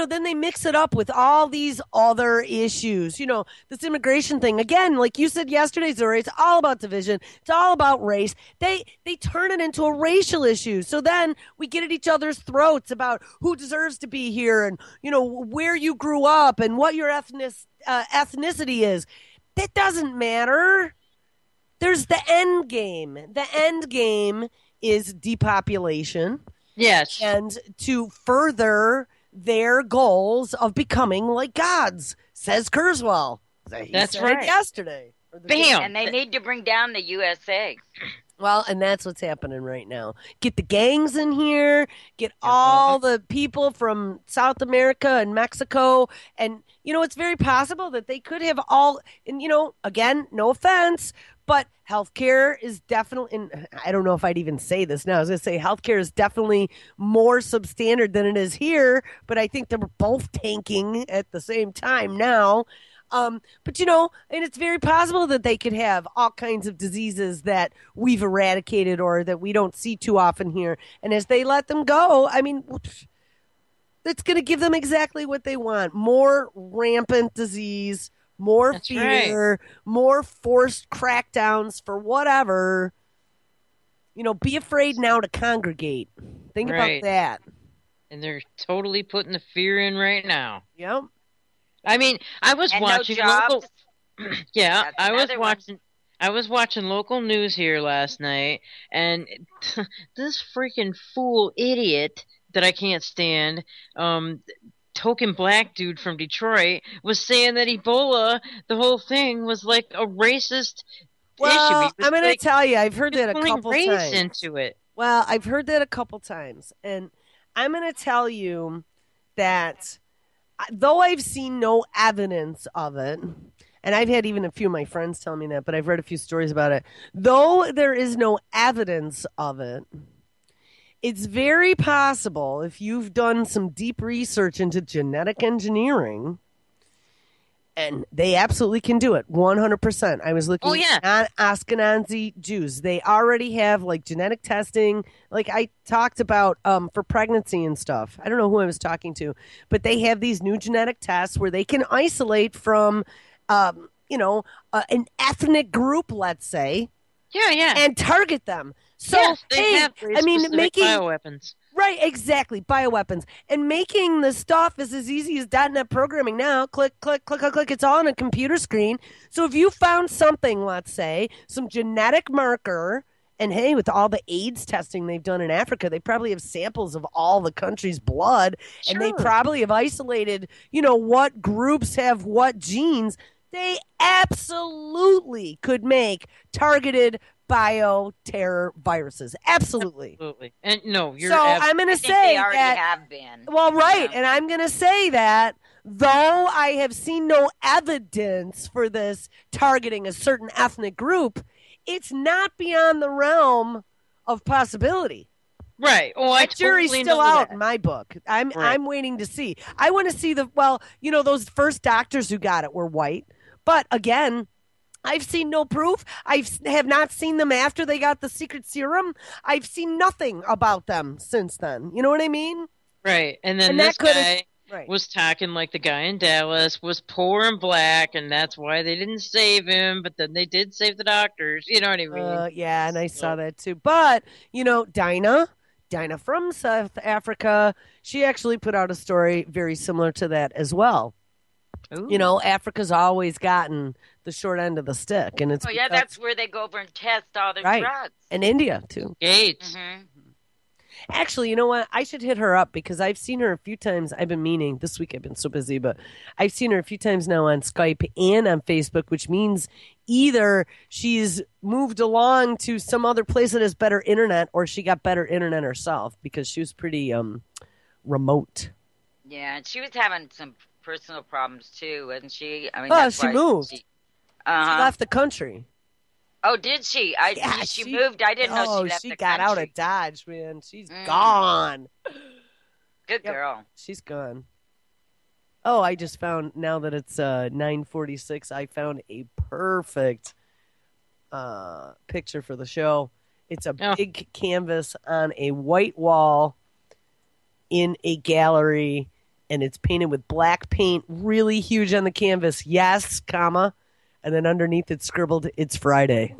then they mix it up with all these other issues, this immigration thing, again, like you said yesterday, Zuri, it's all about division. It's all about race. They turn it into a racial issue. So then we get at each other's throats about who deserves to be here and, where you grew up and what your ethnicity is. That doesn't matter. There's the end game. The end game is depopulation.
Yes.
and to further their goals of becoming like gods, says Kurzweil. He
That's
said
right.
it yesterday.
Bam!
And they need to bring down the USA.
Well, and that's what's happening right now. Get the gangs in here, get all the people from South America and Mexico. And, it's very possible that they could have all, and, again, no offense, but healthcare is definitely, and I don't know if I'd even say this now. I was going to say healthcare is definitely more substandard than it is here, but I think they're both tanking at the same time now. But and it's very possible that they could have all kinds of diseases that we've eradicated or that we don't see too often here. And as they let them go, I mean, it's going to give them exactly what they want: more rampant disease, more
That's
fear,
right.
more forced crackdowns for whatever. Be afraid now to congregate. Think about
Right.
that.
And they're totally putting the fear in right now.
Yep.
I mean, I was
And
watching
no jobs.
local. Yeah,
That's
I was
another one.
watching. I was watching local news here last night, and this freaking fool idiot that I can't stand, token black dude from Detroit, was saying that Ebola, the whole thing, was like a racist issue.
Well,
He was
I'm going to tell you, I've heard that a
pulling
couple
race
times.
into it.
Well, I've heard that a couple times, and I'm going to tell you that though I've seen no evidence of it, and I've had even a few of my friends tell me that, but I've read a few stories about it. Though there is no evidence of it, it's very possible, if you've done some deep research into genetic engineering, and they absolutely can do it 100%. I was looking at Ashkenazi Jews. They already have like genetic testing, like I talked about for pregnancy and stuff. I don't know who I was talking to, but they have these new genetic tests where they can isolate from, an ethnic group, let's say,
Yeah.
and target them. So,
Yes, they have very specific
making
bioweapons.
right, exactly, bioweapons, and making the stuff is as easy as .NET programming now. Click, click, click, click, click. It's all on a computer screen. So if you found something, let's say, some genetic marker, and hey, with all the AIDS testing they've done in Africa, they probably have samples of all the country's blood, and they
Sure.
probably have isolated, what groups have what genes. They absolutely could make targeted bioterror viruses. Absolutely.
And no, you're
so I'm going to say
they already
that,
have been.
Well, right. And I'm going to say that though I have seen no evidence for this targeting a certain ethnic group, it's not beyond the realm of possibility.
Right. Oh, I
That jury's
totally
still
know
out
that.
in my book. I'm
Right.
waiting to see. I want to see those first doctors who got it were white. But again, I've seen no proof. I have not seen them after they got the secret serum. I've seen nothing about them since then. You know what I mean?
Right. And then
And
this
that could've-
guy
Right.
was talking like the guy in Dallas was poor and black, and that's why they didn't save him, but then they did save the doctors. You know what I mean?
Yeah, and I saw that too. But, Dinah from South Africa, she actually put out a story very similar to that as well.
Ooh.
Africa's always gotten the short end of the stick, and it's
That's where they go over and test all their
right.
drugs.
And India too.
Gates.
Mm-hmm.
Actually, you know what? I should hit her up because I've seen her a few times. I've been meaning this week. I've been so busy, but I've seen her a few times now on Skype and on Facebook, which means either she's moved along to some other place that has better internet, or she got better internet herself because she was pretty remote.
Yeah, and she was having some personal problems too, wasn't she? I mean,
She moved. She left the country.
Oh, did she? She moved. I didn't know she left the
got
country.
out of Dodge, man. She's gone.
Good girl.
She's gone. Oh, I just found, now that it's 9:46, I found a perfect picture for the show. It's a big canvas on a white wall in a gallery, and it's painted with black paint, really huge on the canvas. Yes, comma. And then underneath it's scribbled, "It's Friday."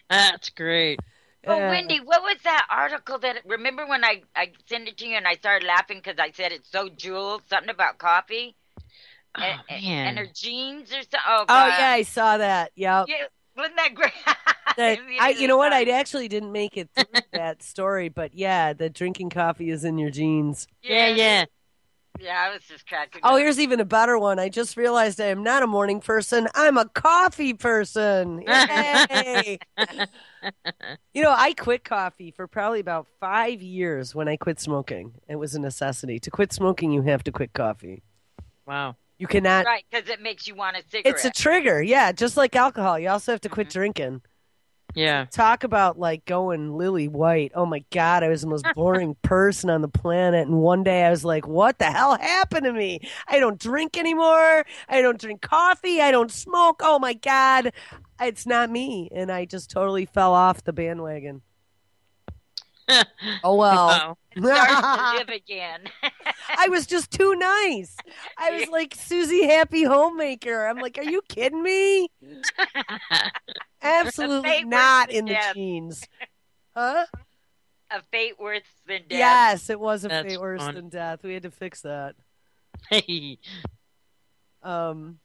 That's great.
Oh, Wendy, what was that article remember when I sent it to you and I started laughing because I said it's so Jules, something about coffee?
Man.
And her jeans or something.
Oh, yeah, I saw that. Yep.
Yeah, wasn't that great?
You know what? I actually didn't make it through that story, but yeah, the drinking coffee is in your jeans.
Yeah.
Yeah, I was just cracking
Oh,
up.
here's even a better one. I just realized I am not a morning person. I'm a coffee person. Yay! I quit coffee for probably about 5 years when I quit smoking. It was a necessity. To quit smoking, you have to quit coffee.
Wow.
You cannot.
Right, because it makes you want a cigarette.
It's a trigger. Yeah, just like alcohol. You also have to quit drinking.
Yeah.
Talk about like going lily white. Oh my God, I was the most boring person on the planet. And one day I was like, what the hell happened to me? I don't drink anymore. I don't drink coffee. I don't smoke. Oh my God, it's not me. And I just totally fell off the bandwagon. Oh well.
Wow. Starting to live again.
I was just too nice. I was like Susie Happy Homemaker. I'm like, are you kidding me? Absolutely not in the jeans. Huh?
A fate worse than death.
Yes, it was a fate worse than death. We had to fix that.
Hey.
All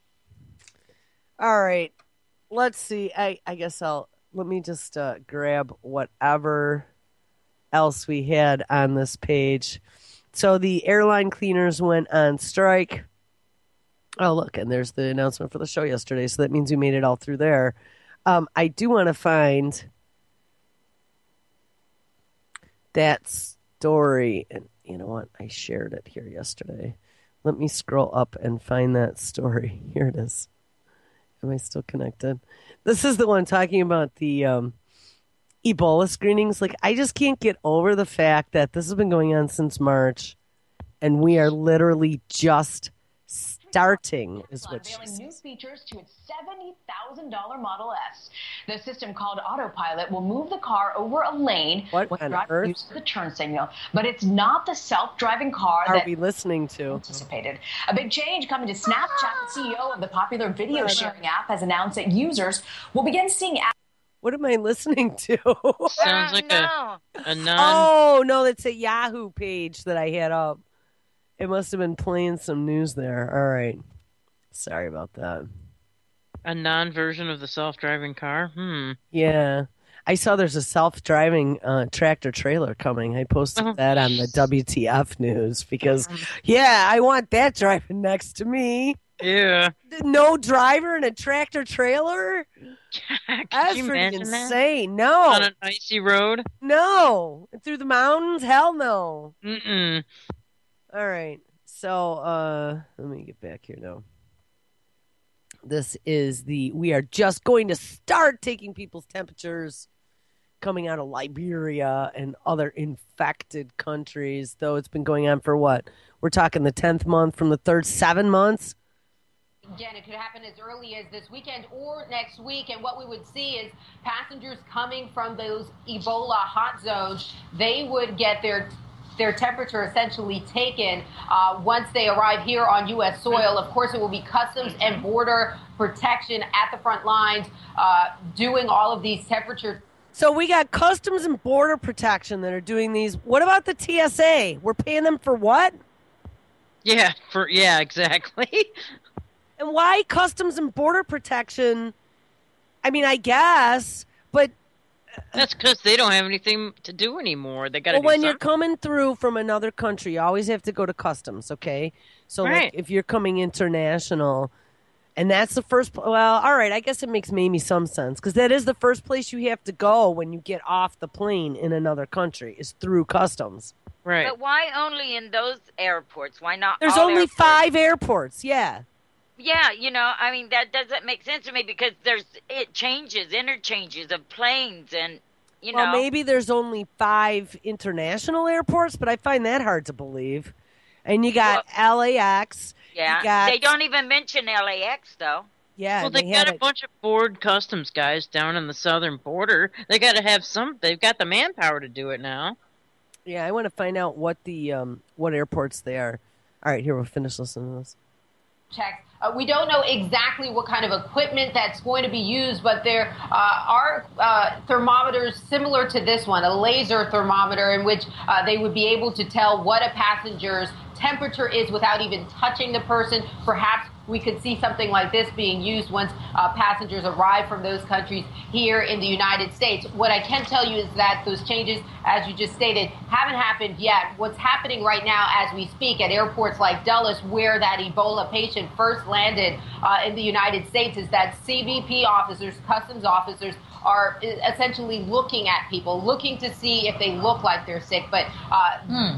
right. Let's see. I guess let me just grab whatever else we had on this page. So the airline cleaners went on strike. Oh, look, and there's the announcement for the show yesterday. So that means we made it all through there. I do want to find that story. And you know what? I shared it here yesterday. Let me scroll up and find that story. Here it is. Am I still connected? This is the one talking about the Ebola screenings. Like, I just can't get over the fact that this has been going on since March, and we are literally just starting, is what she says.
New features to its $70,000 Model S. The system called Autopilot will move the car over a lane
when
the driver uses the turn signal, but it's not the self-driving car
that we listening to
anticipated. A big change coming to Snapchat. The CEO of the popular video sharing app has announced that users will begin seeing.
What am I listening to?
Sounds like a non.
Oh no, that's a Yahoo page that I had up. It must have been playing some news there. All right. Sorry about that.
A non-version of the self-driving car?
Yeah. I saw there's a self-driving tractor trailer coming. I posted that on the WTF news because, yeah, I want that driving next to me.
Yeah.
No driver in a tractor trailer? That's freaking insane. No.
On an icy road?
No. Through the mountains? Hell no.
Mm-mm.
All right. So, let me get back here now. This is we are just going to start taking people's temperatures coming out of Liberia and other infected countries, though it's been going on for what? We're talking the 10th month from the third 7 months.
Again, it could happen as early as this weekend or next week. And what we would see is passengers coming from those Ebola hot zones, they would get their temperature essentially taken once they arrive here on U.S. soil. Of course, it will be Customs and Border Protection at the front lines doing all of these temperature.
So we got Customs and Border Protection that are doing these. What about the TSA? We're paying them for what?
Yeah, exactly.
And why Customs and Border Protection? I mean, I guess, but
that's because they don't have anything to do anymore. They got to.
Well, when you're coming through from another country, you always have to go to customs. Okay, so like if you're coming international, and that's the first. Well, all right, I guess it makes maybe some sense because that is the first place you have to go when you get off the plane in another country is through customs.
Right.
But why only in those airports? Why not?
There's only airports? 5 airports. Yeah.
Yeah, I mean, that doesn't make sense to me because interchanges of planes and,
Well, maybe there's only 5 international airports, but I find that hard to believe. And you got LAX.
Yeah, they don't even mention LAX, though.
Yeah.
Well, they got a bunch of board customs guys down on the southern border. They got to have they've got the manpower to do it now.
Yeah, I want to find out what what airports they are. All right, here, we'll finish listening to this.
Checks. We don't know exactly what kind of equipment that's going to be used, but there are thermometers similar to this one, a laser thermometer in which they would be able to tell what a passenger's temperature is without even touching the person, perhaps we could see something like this being used once passengers arrive from those countries here in the United States. What I can tell you is that those changes, as you just stated, haven't happened yet. What's happening right now as we speak at airports like Dulles, where that Ebola patient first landed in the United States, is that CBP officers, customs officers, are essentially looking at people, looking to see if they look like they're sick. But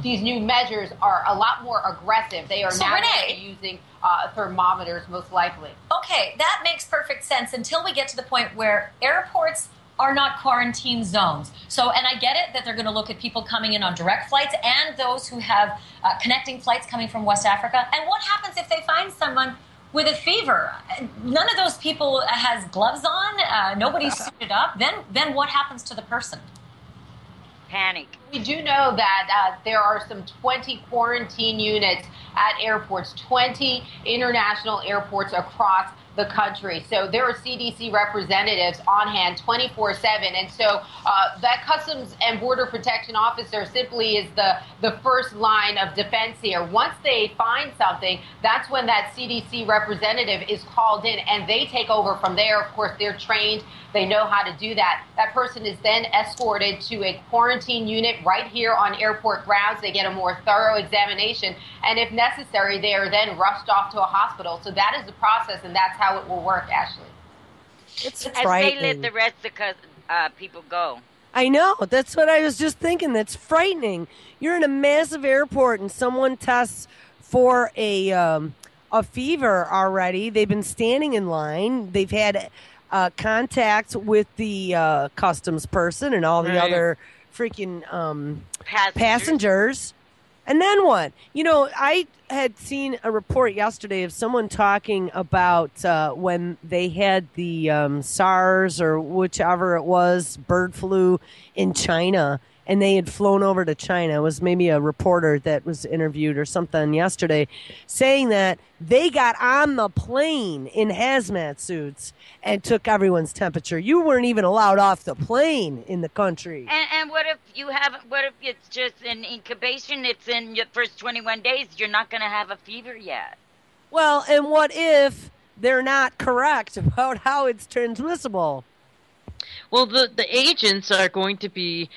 these new measures are a lot more aggressive. They are now using thermometers, most likely.
Okay, that makes perfect sense until we get to the point where airports are not quarantine zones. So, and I get it that they're going to look at people coming in on direct flights and those who have connecting flights coming from West Africa. And what happens if they find someone with a fever? None of those people has gloves on. Nobody's suited up. Then what happens to the person?
Panic.
We do know that there are some 20 quarantine units at airports, 20 international airports across the country. So there are CDC representatives on hand 24/7. And so that Customs and Border Protection officer simply is the first line of defense here. Once they find something, that's when that CDC representative is called in and they take over from there. Of course, they're trained. They know how to do that. That person is then escorted to a quarantine unit right here on airport grounds. They get a more thorough examination. And if necessary, they are then rushed off to a hospital. So that is the process, and that's how it will work, Ashley.
It's
As
frightening.
they let the rest of the people go.
I know. That's what I was just thinking. That's frightening. You're in a massive airport and someone tests for a fever already. They've been standing in line. They've had contact with the customs person and all the other freaking passengers. And then what? You know, I had seen a report yesterday of someone talking about when they had the SARS or whichever it was, bird flu in China, and they had flown over to China. It was maybe a reporter that was interviewed or something yesterday saying that they got on the plane in hazmat suits and took everyone's temperature. You weren't even allowed off the plane in the country.
And what if you haven't? What if it's just an incubation? It's in your first 21 days. You're not going to have a fever yet.
Well, and what if they're not correct about how it's transmissible?
Well, the agents are going to be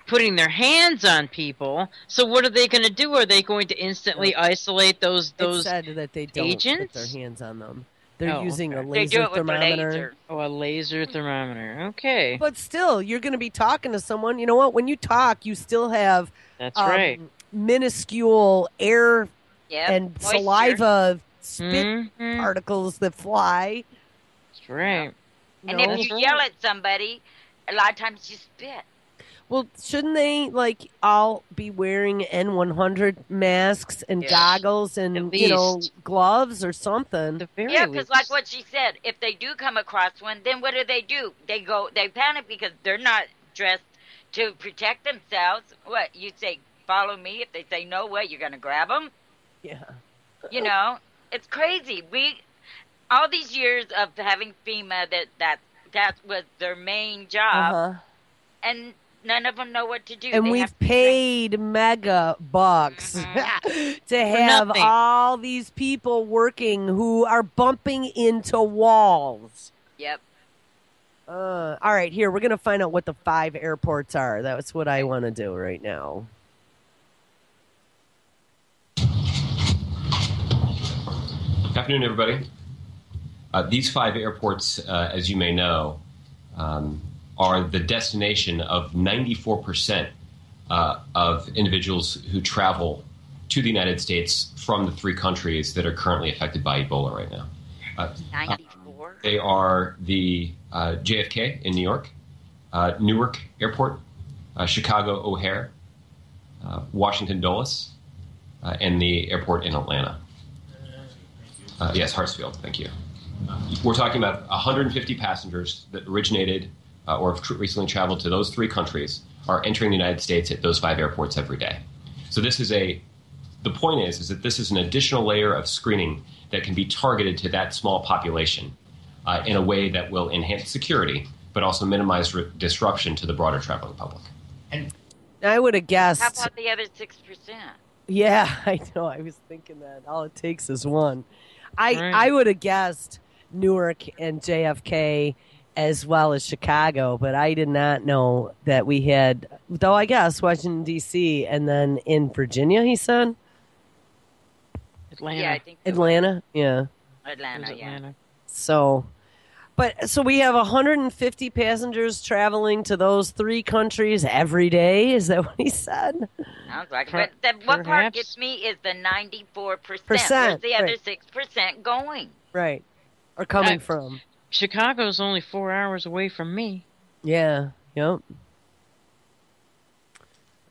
putting their hands on people. So what are they going to do? Are they going to instantly isolate those
It said that they don't
agents?
put their hands on them. They're using a
They do
laser
it with a
thermometer.
laser.
Oh, a laser thermometer. Okay.
But still, you're going to be talking to someone. You know what? When you talk, you still have
That's right.
minuscule air and
moisture.
saliva spit particles that fly.
That's right.
And
No.
if you yell at somebody, a lot of times you spit.
Well, shouldn't they all be wearing N100 masks and goggles and gloves or something?
Yeah, because like what she said, if they do come across one, then what do? They panic because they're not dressed to protect themselves. What you say? Follow me. If they say no, what you're going to grab them?
Yeah.
You know, it's crazy. All these years of having FEMA, that was their main job, and none of them know what to do.
And
they
we've paid mega bucks to have all these people working who are bumping into walls.
Yep.
All right, here, we're going to find out what the 5 airports are. That's what I want to do right now.
Good afternoon, everybody. These 5 airports, as you may know, are the destination of 94% of individuals who travel to the United States from the 3 countries that are currently affected by Ebola right now.
94?
They are the JFK in New York, Newark Airport, Chicago O'Hare, Washington Dulles, and the airport in Atlanta. Yes, Hartsfield, thank you. We're talking about 150 passengers that originated or have recently traveled to those 3 countries are entering the United States at those 5 airports every day. So this is the point is that this is an additional layer of screening that can be targeted to that small population in a way that will enhance security, but also minimize disruption to the broader traveling public.
And I would have guessed.
How about the other 6%?
Yeah, I know. I was thinking that all it takes is one. I would have guessed Newark and JFK as well as Chicago, but I did not know that we had, though I guess Washington, D.C., and then in Virginia, he said?
Atlanta.
Yeah, I think so.
Atlanta? Yeah.
Atlanta, yeah.
So we have 150 passengers traveling to those 3 countries every day. Is that what he said?
Sounds like it. But what part gets me is the 94%. Where's the other 6% going?
Right. Or coming from.
Chicago's only 4 hours away from me.
Yeah. Yep.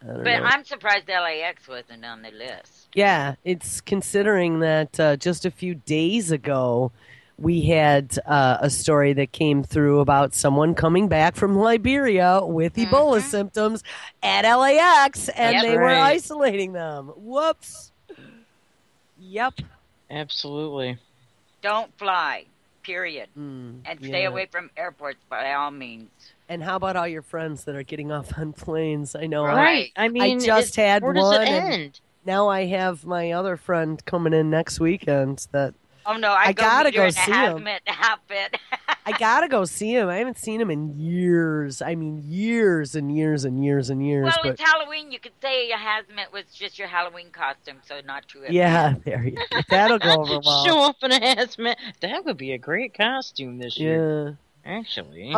But I'm surprised LAX wasn't on the list.
Yeah, it's considering that just a few days ago we had a story that came through about someone coming back from Liberia with Ebola symptoms at LAX, and they were isolating them. Whoops. Yep.
Absolutely.
Don't fly, period. And stay away from airports by all means.
And how about all your friends that are getting off on planes? I know.
Right. I mean,
I just had
where
one.
Does it end?
Now I have my other friend coming in next weekend that
Oh no!
I gotta go see him.
Outfit.
I gotta go see him. I haven't seen him in years. I mean, years and years and years and years.
Well, it's Halloween. You could say a hazmat was just your Halloween costume, so not true.
Yeah, there you go. That'll go over well.
Show up in a hazmat. That would be a great costume this year. Yeah, actually.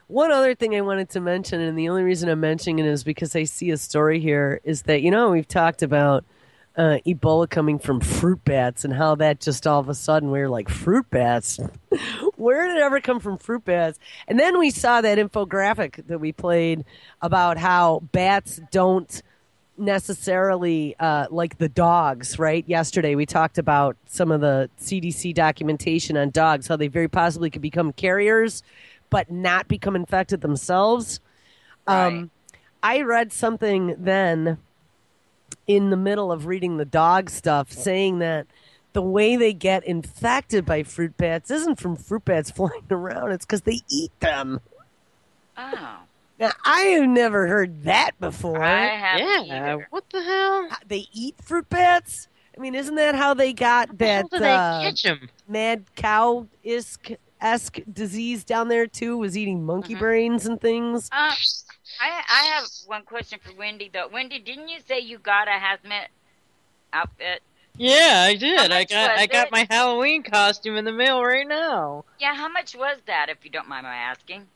One other thing I wanted to mention, and the only reason I'm mentioning it is because I see a story here, is that, we've talked about Ebola coming from fruit bats and how that just all of a sudden we were like, fruit bats? Where did it ever come from, fruit bats? And then we saw that infographic that we played about how bats don't necessarily like the dogs, right? Yesterday we talked about some of the CDC documentation on dogs, how they very possibly could become carriers but not become infected themselves.
Right.
I read something then in the middle of reading the dog stuff saying that the way they get infected by fruit bats isn't from fruit bats flying around. It's because they eat them.
Oh.
Now, I have never heard that before.
I haven't either.
What the hell?
They eat fruit bats? I mean, isn't that how they got that
How do they catch them?
mad cow-esque disease down there too? Was eating monkey brains and things?
I have one question for Wendy though. Wendy, didn't you say you got a hazmat outfit?
Yeah, I did.
I
got my Halloween costume in the mail right now.
Yeah, how much was that, if you don't mind my asking?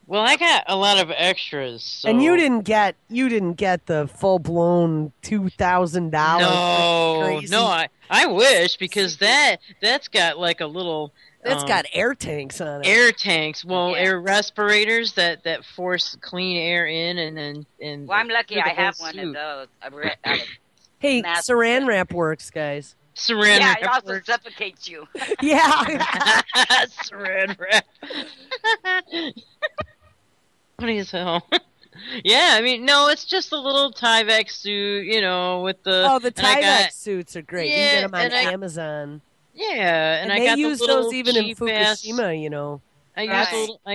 Well, I got a lot of extras. So.
And you didn't get the full blown $2,000.
No, I wish, because that's got like a little.
That's got air tanks on it.
Air tanks, air respirators that force clean air in, and.
Well, I'm lucky I have
suit.
one of those.
Hey, Saran wrap works, guys.
Saran wrap
it also
works.
suffocates you.
Yeah.
Saran wrap. Funny as hell. Yeah, I mean, no, it's just a little Tyvek suit, with the...
Oh, the Tyvek suits are great.
Yeah,
you can get them on Amazon.
Yeah, and I
they
got
use
the little
those even in
cheap-ass-
Fukushima,
I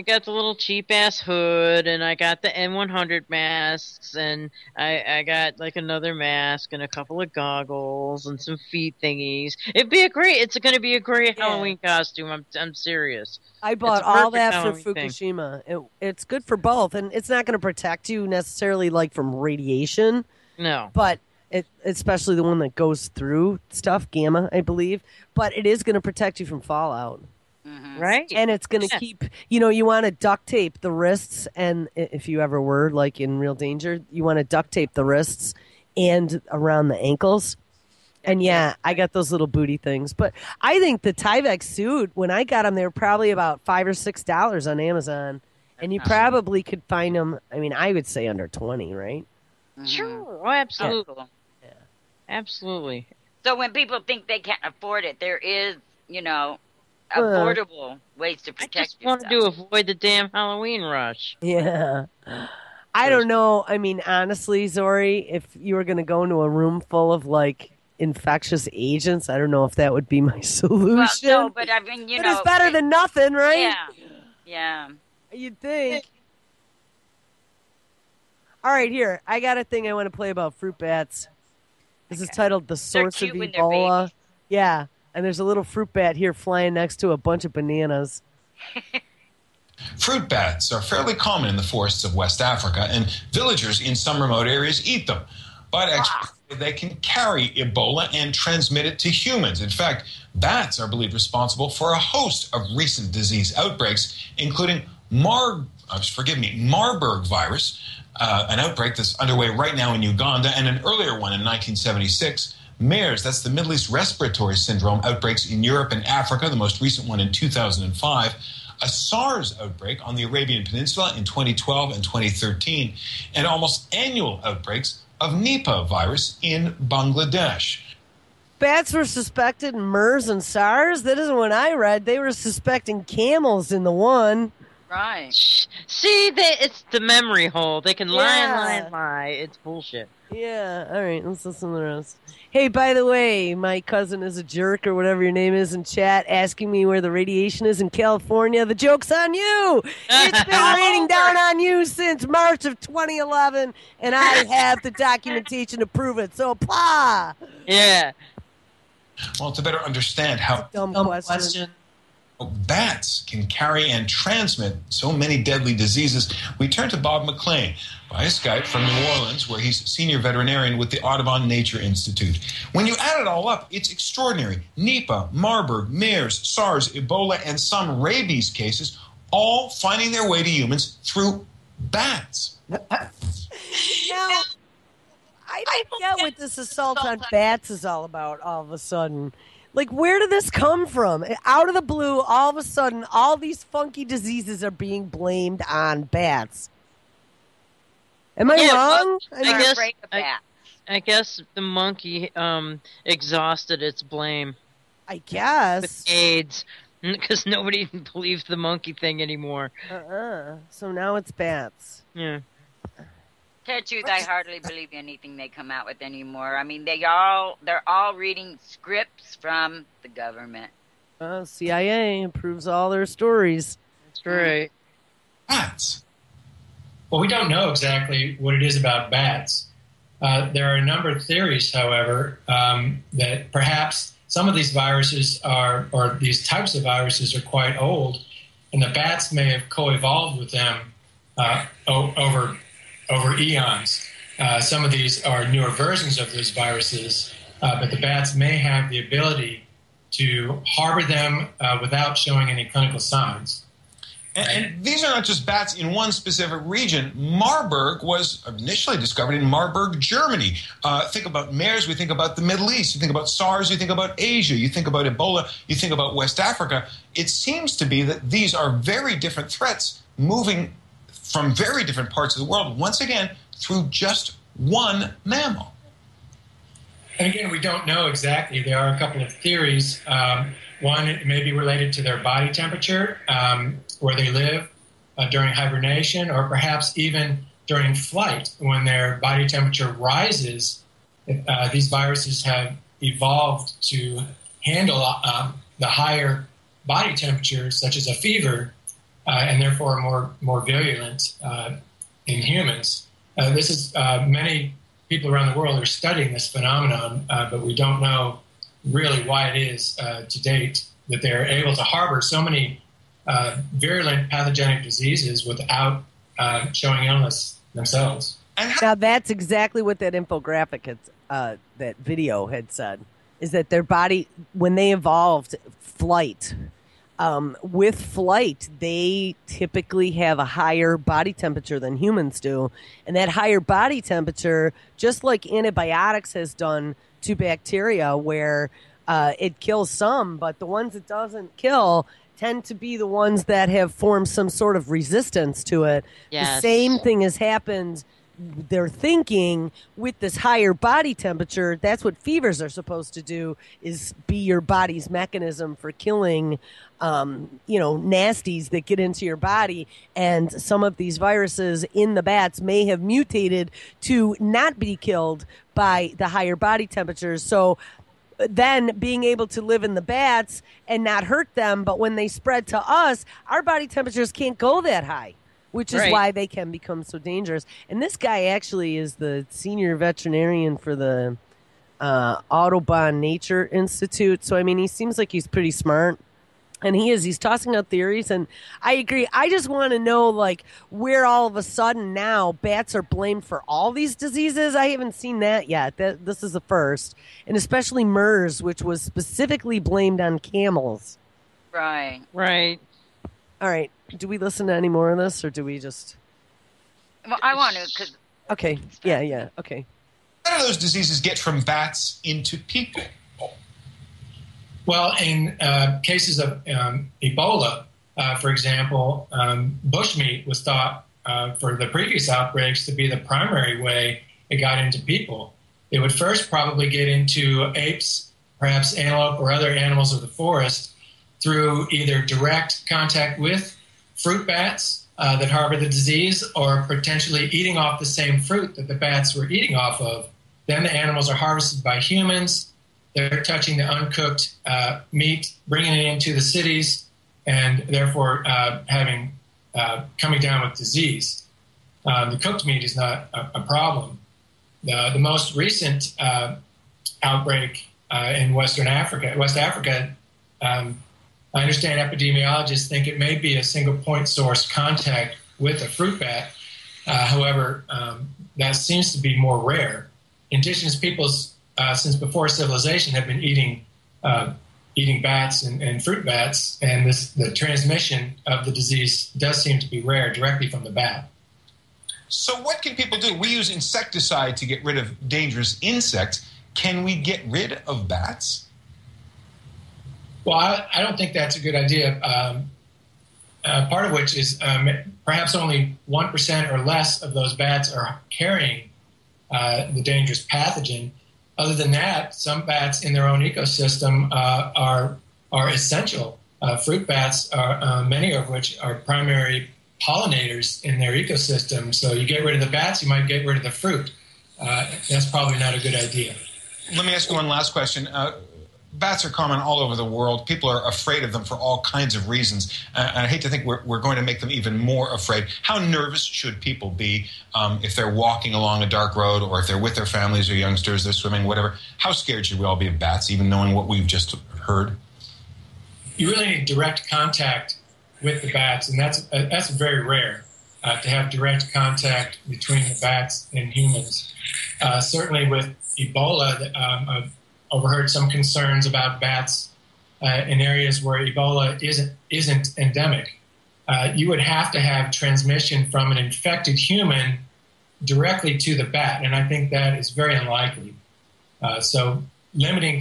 got the little cheap ass hood, and I got the N100 masks, and I got like another mask and a couple of goggles and some feet thingies. It's going to be a great Halloween costume. I'm serious.
I bought all that for Fukushima. It's good for both, and it's not going to protect you necessarily like from radiation.
No,
but especially the one that goes through stuff, gamma, I believe. But it is going to protect you from fallout.
Mm-hmm.
Right?
And it's going to keep, you want to duct tape the wrists, and if you ever were like in real danger, you want to duct tape the wrists and around the ankles. And I got those little booty things. But I think the Tyvek suit, when I got them, they were probably about $5 or $6 on Amazon. And you probably could find them, I mean, I would say under 20, right?
Mm-hmm.
Sure. Oh, absolutely. Yeah. Absolutely.
So when people think they can't afford it, there is, affordable ways to protect yourself.
I just wanted to avoid the damn Halloween rush.
Yeah. I don't know. I mean, honestly, Zori, if you were going to go into a room full of, like, infectious agents, I don't know if that would be my solution.
Well, no, but I mean,
but it's better than nothing, right?
Yeah. Yeah.
You'd think. All right, here. I got a thing I want to play about fruit bats. This is titled The Source of Ebola. Yeah, and there's a little fruit bat here flying next to a bunch of bananas.
Fruit bats are fairly common in the forests of West Africa, and villagers in some remote areas eat them. But experts say they can carry Ebola and transmit it to humans. In fact, bats are believed responsible for a host of recent disease outbreaks, including Marburg virus, an outbreak that's underway right now in Uganda, and an earlier one in 1976. MERS, that's the Middle East Respiratory Syndrome, outbreaks in Europe and Africa, the most recent one in 2005. A SARS outbreak on the Arabian Peninsula in 2012 and 2013, and almost annual outbreaks of Nipah virus in Bangladesh.
Bats were suspected in MERS and SARS? That isn't what I read. They were suspecting camels in the one.
Right.
See, it's the memory hole. They can lie. It's bullshit.
Yeah, all right, let's listen to the rest. Hey, by the way, my cousin is a jerk or whatever your name is in chat asking me where the radiation is in California. The joke's on you. It's been raining down on you since March of 2011, and I have the documentation to prove it. So, pah!
Yeah.
Well, to better understand how
Dumb question.
bats can carry and transmit so many deadly diseases, we turn to Bob McLean via Skype from New Orleans, where he's senior veterinarian with the Audubon Nature Institute. When you add it all up, it's extraordinary. Nipah, Marburg, MERS, SARS, Ebola, and some rabies cases all finding their way to humans through bats.
Now, I don't get what this assault on bats is all about all of a sudden. Like, where did this come from? Out of the blue, all of a sudden, all these funky diseases are being blamed on bats. Am I wrong?
I guess the monkey exhausted its blame.
I guess.
With AIDS. Because nobody believes the monkey thing anymore.
So now it's bats.
Yeah.
Tell the truth, I hardly believe anything they come out with anymore. I mean, they're all reading scripts from the government.
CIA approves all their stories.
That's right.
Bats.
Well, we don't know exactly what it is about bats. There are a number of theories, however, that perhaps some of these viruses or these types of viruses are quite old, and the bats may have co-evolved with them over eons. Some of these are newer versions of those viruses, but the bats may have the ability to harbor them without showing any clinical signs.
And these are not just bats in one specific region. Marburg was initially discovered in Marburg, Germany. Think about MERS, we think about the Middle East. You think about SARS, you think about Asia. You think about Ebola, you think about West Africa. It seems to be that these are very different threats moving from very different parts of the world, once again, through just one mammal.
And again, we don't know exactly. There are a couple of theories. One, it may be related to their body temperature, where they live during hibernation, or perhaps even during flight. When their body temperature rises, these viruses have evolved to handle the higher body temperatures, such as a fever, and therefore more virulent in humans. This is many people around the world are studying this phenomenon, but we don't know really why it is to date that they're able to harbor so many virulent pathogenic diseases without showing illness themselves.
Now that's exactly what that infographic had, that video had said, is that their body, when they evolved flight, with flight, they typically have a higher body temperature than humans do. And that higher body temperature, just like antibiotics has done to bacteria, where it kills some, but the ones it doesn't kill tend to be the ones that have formed some sort of resistance to it.
Yes.
The same thing has happened, they're thinking, with this higher body temperature. That's what fevers are supposed to do, is be your body's mechanism for killing nasties that get into your body. And some of these viruses in the bats may have mutated to not be killed by the higher body temperatures. So then being able to live in the bats and not hurt them, but when they spread to us, our body temperatures can't go that high, which is why they can become so dangerous. And this guy actually is the senior veterinarian for the Audubon Nature Institute. So, I mean, he seems like he's pretty smart. And he is. He's tossing out theories, and I agree. I just want to know, like, where all of a sudden now bats are blamed for all these diseases. I haven't seen that yet. This is the first, and especially MERS, which was specifically blamed on camels.
Right.
Right.
All right. Do we listen to any more of this, or do we just?
Well, I want to because.
Okay. Yeah. Okay.
How do those diseases get from bats into people?
Well, in cases of Ebola, for example, bushmeat was thought for the previous outbreaks to be the primary way it got into people. It would first probably get into apes, perhaps antelope or other animals of the forest, through either direct contact with fruit bats that harbor the disease or potentially eating off the same fruit that the bats were eating off of. Then the animals are harvested by humans. They're touching the uncooked meat, bringing it into the cities, and therefore coming down with disease. The cooked meat is not a problem. The most recent outbreak in West Africa, I understand epidemiologists think it may be a single point source contact with a fruit bat. However, that seems to be more rare. Indigenous peoples since before civilization have been eating bats and fruit bats, and the transmission of the disease does seem to be rare directly from the bat.
So what can people do? We use insecticide to get rid of dangerous insects. Can we get rid of bats?
Well, I don't think that's a good idea. Part of which is perhaps only 1% or less of those bats are carrying the dangerous pathogen. Other than that, some bats in their own ecosystem are essential. Fruit bats, many of which are primary pollinators in their ecosystem. So you get rid of the bats, you might get rid of the fruit. That's probably not a good idea.
Let me ask you one last question. Bats are common all over the world. People are afraid of them for all kinds of reasons. And I hate to think we're going to make them even more afraid. How nervous should people be if they're walking along a dark road or if they're with their families or youngsters, they're swimming, whatever? How scared should we all be of bats, even knowing what we've just heard?
You really need direct contact with the bats, and that's very rare to have direct contact between the bats and humans. Certainly with Ebola, I've overheard some concerns about bats in areas where Ebola isn't endemic. You would have to have transmission from an infected human directly to the bat, and I think that is very unlikely. So limiting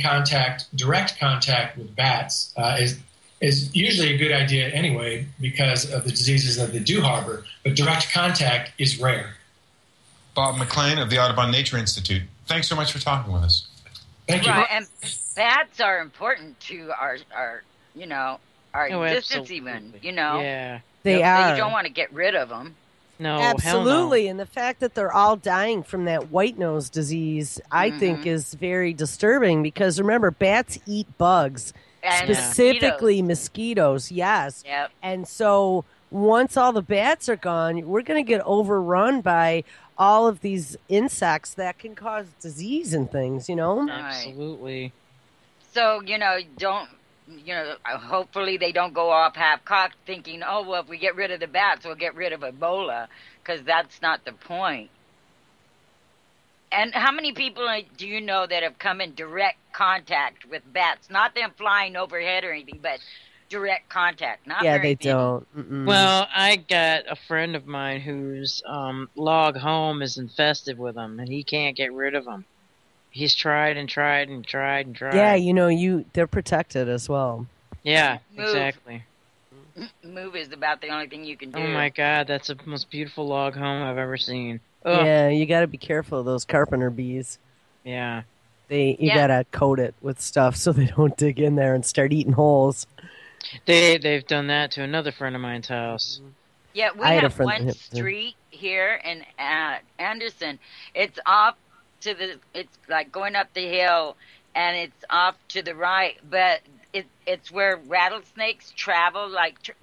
direct contact with bats is usually a good idea anyway because of the diseases that they do harbor, but direct contact is rare.
Bob McLean of the Audubon Nature Institute, thanks so much for talking with us.
Thank you.
Right, and bats are important to our existence, even.
Yeah,
they are.
You don't want to get rid of them.
No,
absolutely.
hell no.
And the fact that they're all dying from that white nose disease, I think, is very disturbing because remember, bats eat bugs,
And
specifically mosquitoes. Yes.
Yep.
And so once all the bats are gone, we're going to get overrun by all of these insects that can cause disease and things,
Absolutely.
So, hopefully they don't go off half-cocked thinking, oh, well, if we get rid of the bats, we'll get rid of Ebola, because that's not the point. And how many people do you know that have come in direct contact with bats? Not them flying overhead or anything, but direct contact. Not
yeah,
very
they don't. Mm-mm.
Well, I got a friend of mine whose log home is infested with them, and he can't get rid of them. He's tried and tried and tried and tried.
Yeah, they're protected as well.
Yeah,
Move.
Exactly.
Move is about the only thing you can do.
Oh my God, that's the most beautiful log home I've ever seen. Ugh.
Yeah, you got to be careful of those carpenter bees.
Yeah.
You got to coat it with stuff so they don't dig in there and start eating holes.
They've done that to another friend of mine's house.
Yeah, we have one street here in Anderson. It's off it's like going up the hill, and it's off to the right, but it's where rattlesnakes travel.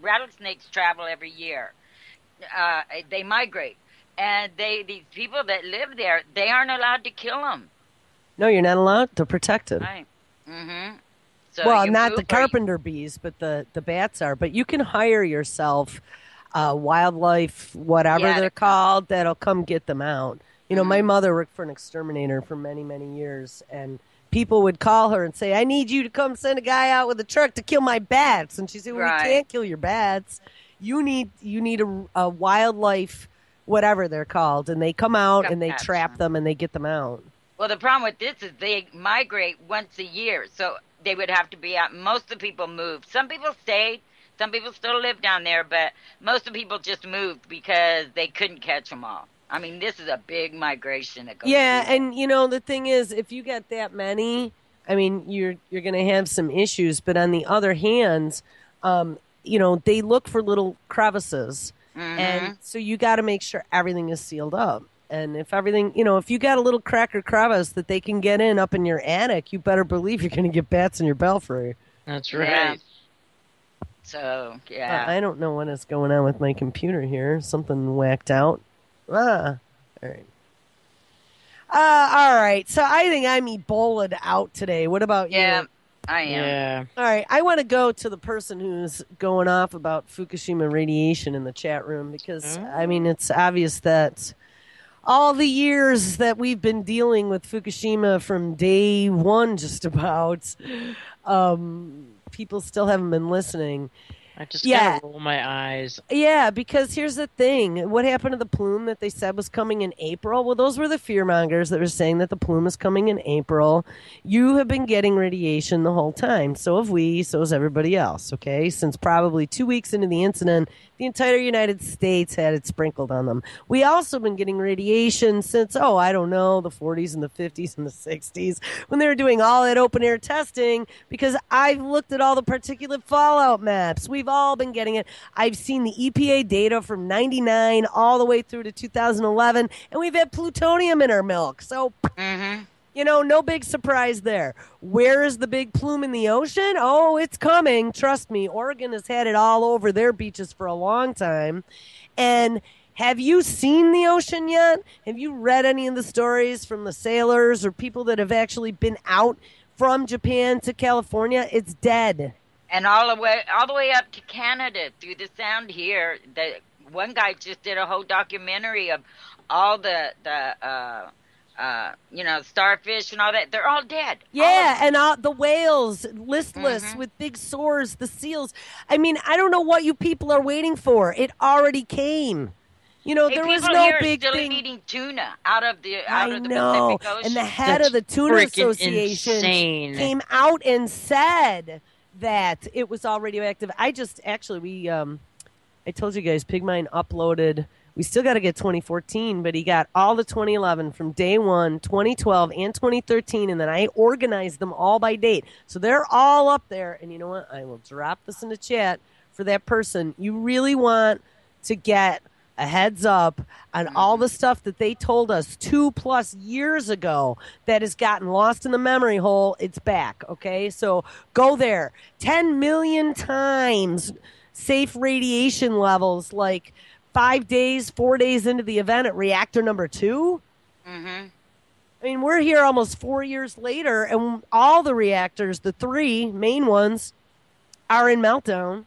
Rattlesnakes travel every year. They migrate, and these people that live there, they aren't allowed to kill them.
No, you're not allowed to protect it.
Right. Mm-hmm. So
well,
you
not
move
the carpenter bees, but the bats are. But you can hire yourself wildlife, whatever
Yeah,
they're called, that'll come get them out. You know, my mother worked for an exterminator for many, many years, and people would call her and say, I need you to come send a guy out with a truck to kill my bats. And she said, well,
Right.
we can't kill your bats. You need a wildlife, whatever they're called, and they come out and they
Gotcha.
trap them and they get them out.
Well, the problem with this is they migrate once a year, so they would have to be out. Most of the people moved. Some people stayed. Some people still live down there, but most of the people just moved because they couldn't catch them all. I mean, this is a big migration that goes.
Yeah,
through.
and you know the thing is, if you get that many, I mean, you're going to have some issues. But on the other hand, you know, they look for little crevices, and so you got to make sure everything is sealed up. And if everything, you know, if you got a little crack or crevice that they can get in up in your attic, you better believe you're going to get bats in your belfry.
That's right.
Yeah. So, yeah.
I don't know what is going on with my computer here. Something whacked out. All right. All right. So I think I'm Ebola'd out today. What about you?
Yeah, I am.
Yeah.
All right. I want to go to the person who's going off about Fukushima radiation in the chat room because, I mean, it's obvious that all the years that we've been dealing with Fukushima from day one, just about, people still haven't been listening.
I just gotta roll my eyes.
Yeah, because here's the thing. What happened to the plume that they said was coming in April? Well, those were the fearmongers that were saying that the plume is coming in April. You have been getting radiation the whole time. So have we. So has everybody else, okay? Since probably 2 weeks into the incident, the entire United States had it sprinkled on them. We also been getting radiation since, I don't know, the 40s and the 50s and the 60s when they were doing all that open-air testing because I've looked at all the particulate fallout maps. We've all been getting it. I've seen the EPA data from 99 all the way through to 2011, and we've had plutonium in our milk. So, you know, no big surprise there. Where is the big plume in the ocean? Oh, it's coming. Trust me. Oregon has had it all over their beaches for a long time. And have you seen the ocean yet? Have you read any of the stories from the sailors or people that have actually been out from Japan to California? It's dead.
And all the way up to Canada through the sound here. The one guy just did a whole documentary of all the starfish and all that. They're all dead.
Yeah, and the whales, listless with big sores, the seals. I mean, I don't know what you people are waiting for. It already came. You know, there was no big
still
thing.
eating tuna out of the Pacific Ocean.
And the head of the Tuna Association came out and said that it was all radioactive. I told you guys, Pigmine uploaded. We still got to get 2014, but he got all the 2011 from day one, 2012, and 2013, and then I organized them all by date. So they're all up there. And you know what? I will drop this in the chat for that person. You really want to get a heads up on all the stuff that they told us 2+ years ago that has gotten lost in the memory hole. It's back, okay? So go there. 10 million times safe radiation levels, like 4 days into the event at reactor number 2. I mean, we're here almost 4 years later, and all the reactors, the 3 main ones, are in meltdown.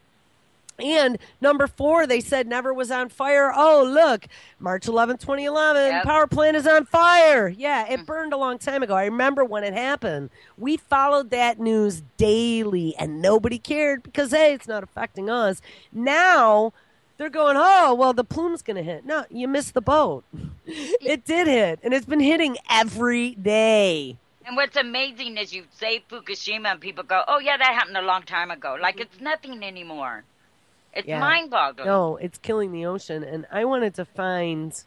And number 4, they said never was on fire. Oh, look, March 11, 2011, power plant is on fire. Yeah, it burned a long time ago. I remember when it happened. We followed that news daily, and nobody cared because, hey, it's not affecting us. Now they're going, oh, well, the plume's going to hit. No, you missed the boat. It did hit, and it's been hitting every day.
And what's amazing is you say Fukushima, and people go, oh, yeah, that happened a long time ago. Like it's nothing anymore. It's mind-boggling.
No, it's killing the ocean. And I wanted to find,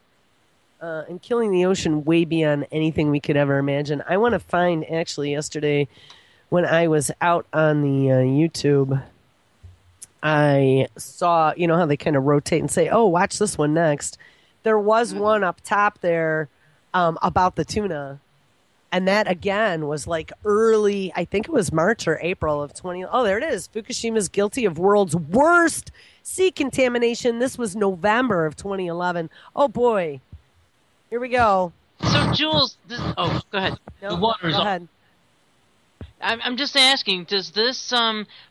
and killing the ocean way beyond anything we could ever imagine. I want to find, actually, yesterday when I was out on the YouTube, I saw, you know how they kind of rotate and say, oh, watch this one next. There was one up top there about the tuna. And that, again, was like early, I think it was March or April of 20. Oh, there it is. Fukushima's guilty of world's worst sea contamination. This was November of 2011. Oh, boy. Here we go.
So, Jules, go ahead.
No,
The water is
go ahead.
I'm just asking, does this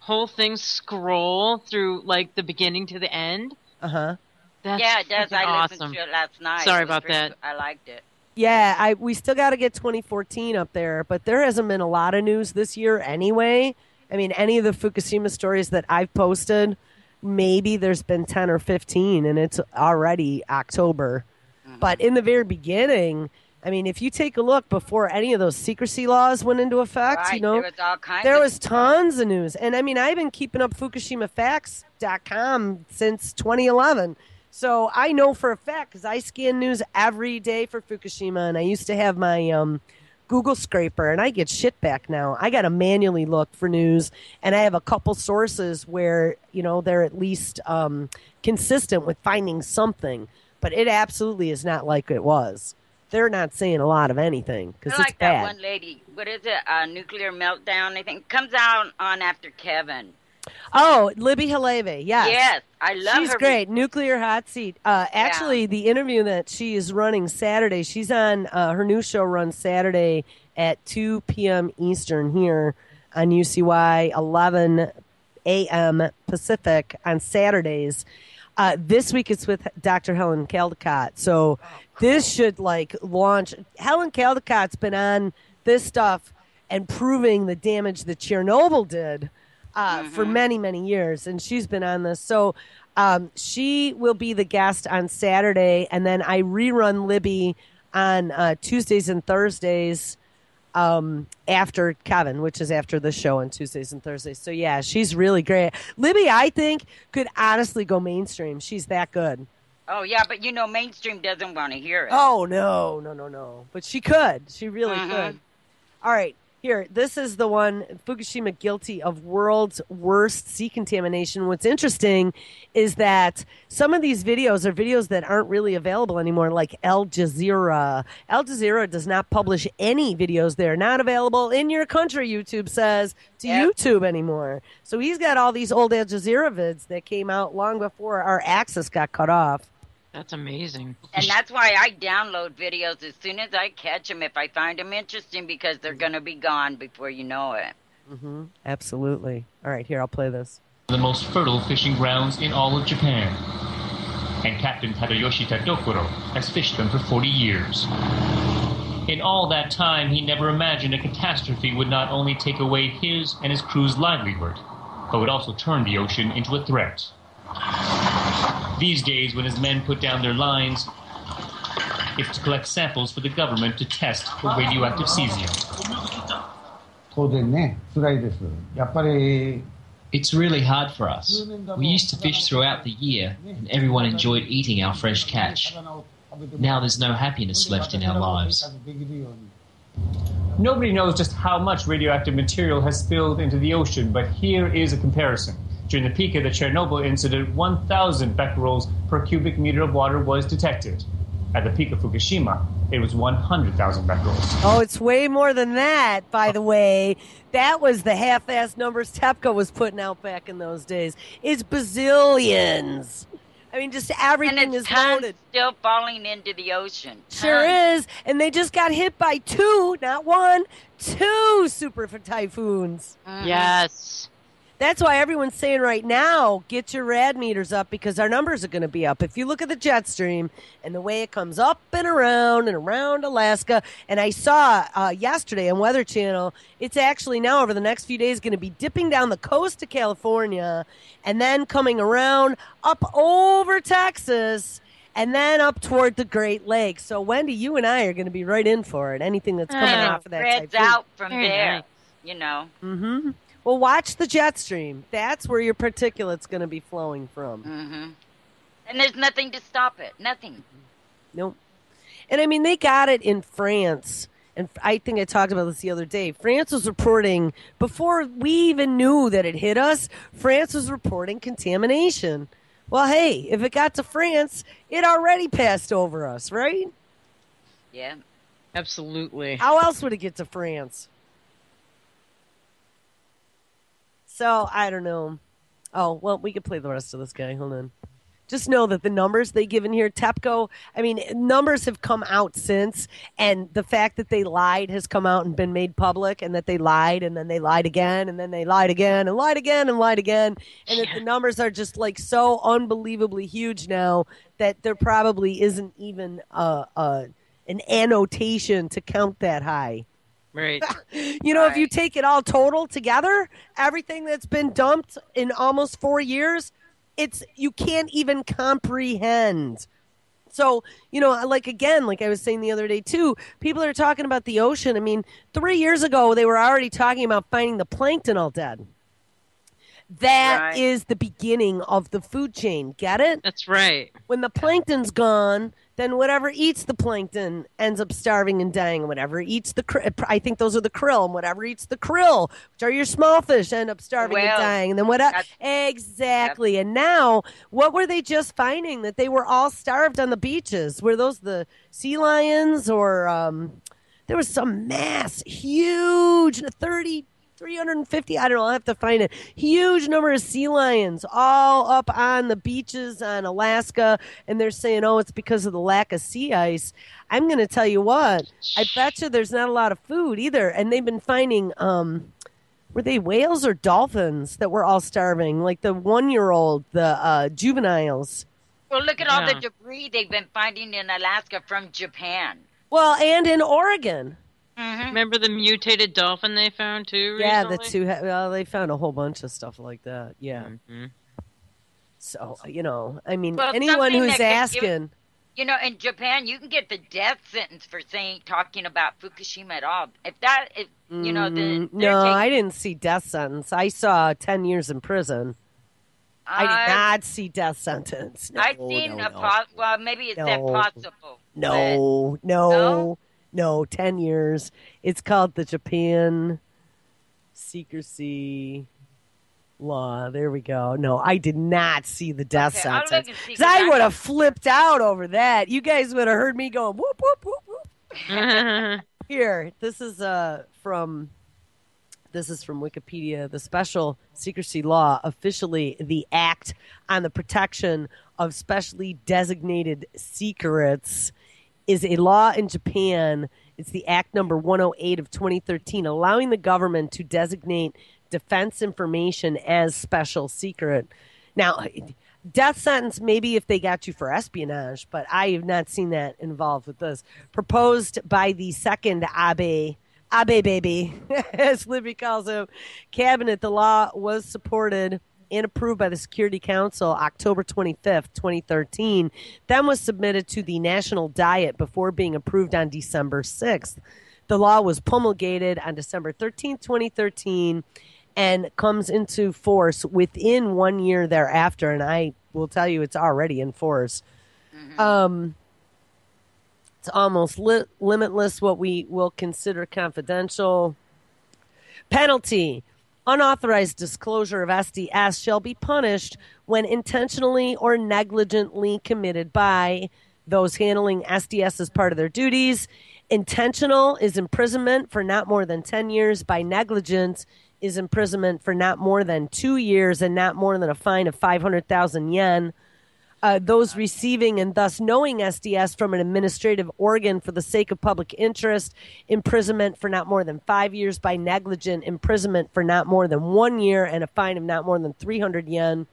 whole thing scroll through like the beginning to the end?
Uh-huh.
That's
Yeah, it does. I
awesome.
listened to it last night.
Sorry
It was
about that.
I liked it.
Yeah, we still got to get 2014 up there, but there hasn't been a lot of news this year anyway. I mean, any of the Fukushima stories that I've posted, maybe there's been 10 or 15, and it's already October.
Mm-hmm.
But in the very beginning, I mean, if you take a look before any of those secrecy laws went into effect,
Right,
you know,
there was all kinds
there
of
was tons of news. And I mean, I've been keeping up FukushimaFacts.com since 2011. So I know for a fact because I scan news every day for Fukushima, and I used to have my Google scraper, and I get shit back now. I got to manually look for news, and I have a couple sources where, you know, they're at least consistent with finding something. But it absolutely is not like it was. They're not saying a lot of anything because it's
like
bad.
that one lady. What is it? Nuclear Meltdown, I think. Comes out on after Kevin.
Oh, Libby Haleve, yes.
Yes, I love her.
She's great. Nuclear Hot Seat. Actually, the interview that she is running Saturday, she's on, her new show runs Saturday at 2 p.m. Eastern here on UCY, 11 a.m. Pacific on Saturdays. This week it's with Dr. Helen Caldicott. So this should like launch. Helen Caldicott's been on this stuff and proving the damage that Chernobyl did for many, many years. And she's been on this. So she will be the guest on Saturday. And then I rerun Libby on Tuesdays and Thursdays after Kevin, which is after the show on Tuesdays and Thursdays. So yeah, she's really great. Libby, I think, could honestly go mainstream. She's that good.
Oh yeah, but you know, mainstream doesn't want to hear it.
Oh no. But she could. She really could. All right. Here, this is the one, Fukushima guilty of world's worst sea contamination. What's interesting is that some of these videos are videos that aren't really available anymore, like Al Jazeera. Al Jazeera does not publish any videos there. Not available in your country, YouTube says, to YouTube anymore. So he's got all these old Al Jazeera vids that came out long before our access got cut off.
That's amazing.
And that's why I download videos as soon as I catch them if I find them interesting because they're going to be gone before you know it.
Mm-hmm. Absolutely. All right, here, I'll play this.
The most fertile fishing grounds in all of Japan. And Captain Tadayoshi Tadokuro has fished them for 40 years. In all that time, he never imagined a catastrophe would not only take away his and his crew's livelihood, but would also turn the ocean into a threat. These days, when his men put down their lines, it's to collect samples for the government to test for radioactive cesium.
It's really hard for us. We used to fish throughout the year, and everyone enjoyed eating our fresh catch. Now there's no happiness left in our lives.
Nobody knows just how much radioactive material has spilled into the ocean, but here is a comparison. During the peak of the Chernobyl incident, 1,000 becquerels per cubic meter of water was detected. At the peak of Fukushima, it was 100,000 becquerels.
Oh, it's way more than that, by the way. That was the half-assed numbers TEPCO was putting out back in those days. It's bazillions. I mean, just everything
and
is
tons
loaded.
still falling into the ocean.
Sure is. And they just got hit by two, not one, two super typhoons.
Yes.
That's why everyone's saying right now, get your rad meters up because our numbers are going to be up. If you look at the jet stream and the way it comes up and around Alaska, and I saw yesterday on Weather Channel, it's actually now over the next few days going to be dipping down the coast of California and then coming around up over Texas and then up toward the Great Lakes. So, Wendy, you and I are going to be right in for it. Anything that's coming off of that
spreads
typhoon.
out from there, you know.
Mm-hmm. Well, watch the jet stream. That's where your particulate's going to be flowing from.
Mm-hmm. And there's nothing to stop it. Nothing.
Nope. And, I mean, they got it in France. And I think I talked about this the other day. France was reporting, before we even knew that it hit us, France was reporting contamination. Well, hey, if it got to France, it already passed over us, right?
Yeah.
Absolutely.
How else would it get to France? So, I don't know. Oh, well, we could play the rest of this guy. Hold on. just know that the numbers they give in here, TEPCO, I mean, numbers have come out since, and the fact that they lied has come out and been made public, and that they lied, and then they lied again, and then they lied again, and lied again, and lied again, and that the numbers are just like so unbelievably huge now that there probably isn't even an annotation to count that high.
Right.
If you take it all total together, everything that's been dumped in almost 4 years, you can't even comprehend. So, like I was saying the other day too, people are talking about the ocean. I mean, 3 years ago, they were already talking about finding the plankton all dead. That is the beginning of the food chain. Get it?
That's right.
When the plankton's gone, then whatever eats the plankton ends up starving and dying. And whatever eats I think those are the krill. And whatever eats the krill, which are your small fish, end up starving and dying. And then exactly. Yep. And now, what were they just finding? That they were all starved on the beaches. Were those the sea lions, or there was some huge 350, I don't know, I'll have to find it. Huge number of sea lions all up on the beaches on Alaska, and they're saying, it's because of the lack of sea ice. I'm going to tell you what, I bet you there's not a lot of food either, and they've been finding, were they whales or dolphins that were all starving, like the 1-year-old, the juveniles.
Well, look at all the debris they've been finding in Alaska from Japan.
Well, and in Oregon.
Mm-hmm.
Remember the mutated dolphin they found too recently?
Yeah, the two. They found a whole bunch of stuff like that. Yeah.
Mm-hmm.
So, I mean, anyone who's asking.
In Japan, you can get the death sentence for talking about Fukushima at all. If that is,
No, I didn't see death sentence. I saw 10 years in prison. I did not see death sentence. No,
I've seen well, maybe it's that possible.
No, 10 years. It's called the Japan Secrecy Law. There we go. No, I did not see the death sentence. Because I would have flipped out over that. You guys would have heard me going, whoop, whoop, whoop, whoop. Here, this is from Wikipedia. The Special Secrecy Law, officially the Act on the Protection of Specially Designated Secrets, is a law in Japan. It's the Act number 108 of 2013, allowing the government to designate defense information as special secret. Now, death sentence, maybe if they got you for espionage, but I have not seen that involved with this. Proposed by the second Abe baby, as Libby calls him, cabinet, the law was supported and approved by the Security Council October 25th, 2013, then was submitted to the National Diet before being approved on December 6th. The law was promulgated on December 13th, 2013, and comes into force within 1 year thereafter, and I will tell you it's already in force. Mm-hmm. It's almost limitless what we will consider confidential. Penalty. Unauthorized disclosure of SDS shall be punished when intentionally or negligently committed by those handling SDS as part of their duties. Intentional is imprisonment for not more than 10 years. By negligence is imprisonment for not more than 2 years and not more than a fine of 500,000 yen. Those receiving and thus knowing SDS from an administrative organ for the sake of public interest, imprisonment for not more than 5 years. By negligent, imprisonment for not more than 1 year and a fine of not more than 300 yen.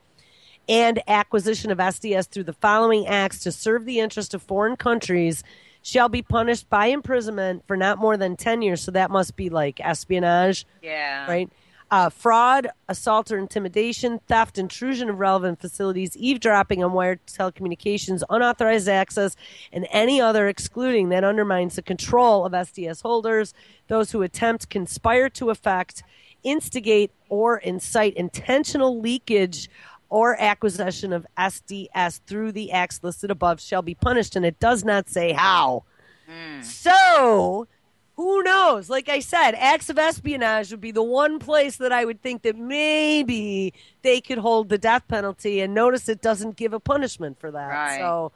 And acquisition of SDS through the following acts to serve the interest of foreign countries shall be punished by imprisonment for not more than 10 years. So that must be like espionage.
Yeah.
Right? Fraud, assault or intimidation, theft, intrusion of relevant facilities, eavesdropping on wired telecommunications, unauthorized access, and any other excluding that undermines the control of SDS holders. Those who attempt, conspire to effect, instigate, or incite intentional leakage or acquisition of SDS through the acts listed above shall be punished, and it does not say how. So, who knows? Like I said, acts of espionage would be the one place that I would think that maybe they could hold the death penalty, and notice it doesn't give a punishment for that.
Right.
So,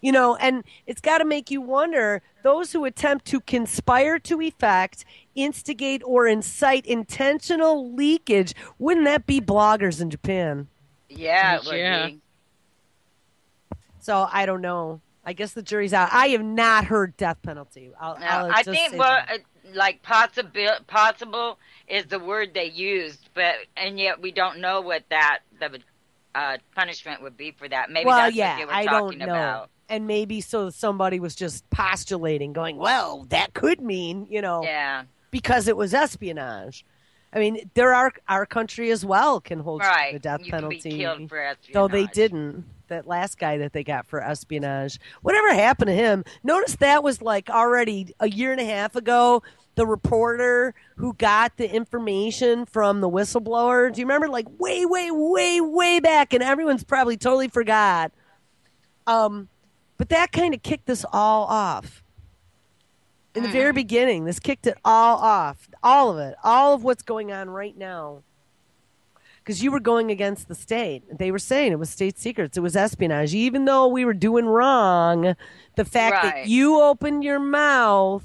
and it's got to make you wonder, those who attempt to conspire to effect, instigate, or incite intentional leakage, wouldn't that be bloggers in Japan?
Yeah, it would be.
So I don't know. I guess the jury's out. I have not heard death penalty.
I think like possible is the word they used, and yet we don't know what the punishment would be for that. Maybe that's what they were talking about.
And maybe so somebody was just postulating, going, well, that could mean, because it was espionage. I mean, our country as well can hold the death penalty.
Can be killed for espionage.
Though they didn't. That last guy that they got for espionage. Whatever happened to him? Notice that was like already a year and a half ago. The reporter who got the information from the whistleblower. Do you remember? Like way, way, way, way back, and everyone's probably totally forgot. But that kind of kicked this all off. In the very beginning, this kicked it all off. All of it. All of what's going on right now. Because you were going against the state. They were saying it was state secrets. It was espionage. Even though we were doing wrong, the fact that you opened your mouth,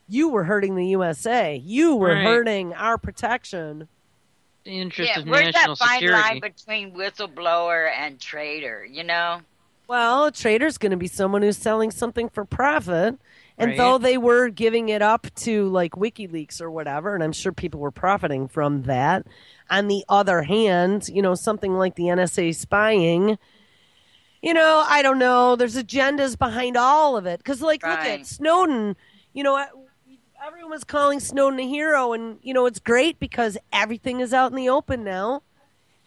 you were hurting the USA. You were hurting our protection.
The interest of
where's
national
that fine
security.
line between whistleblower and traitor,
Well, a traitor's going to be someone who's selling something for profit. And though they were giving it up to like WikiLeaks or whatever, and I'm sure people were profiting from that. On the other hand, something like the NSA spying, I don't know. There's agendas behind all of it. Because, look at Snowden. Everyone was calling Snowden a hero. And, it's great because everything is out in the open now.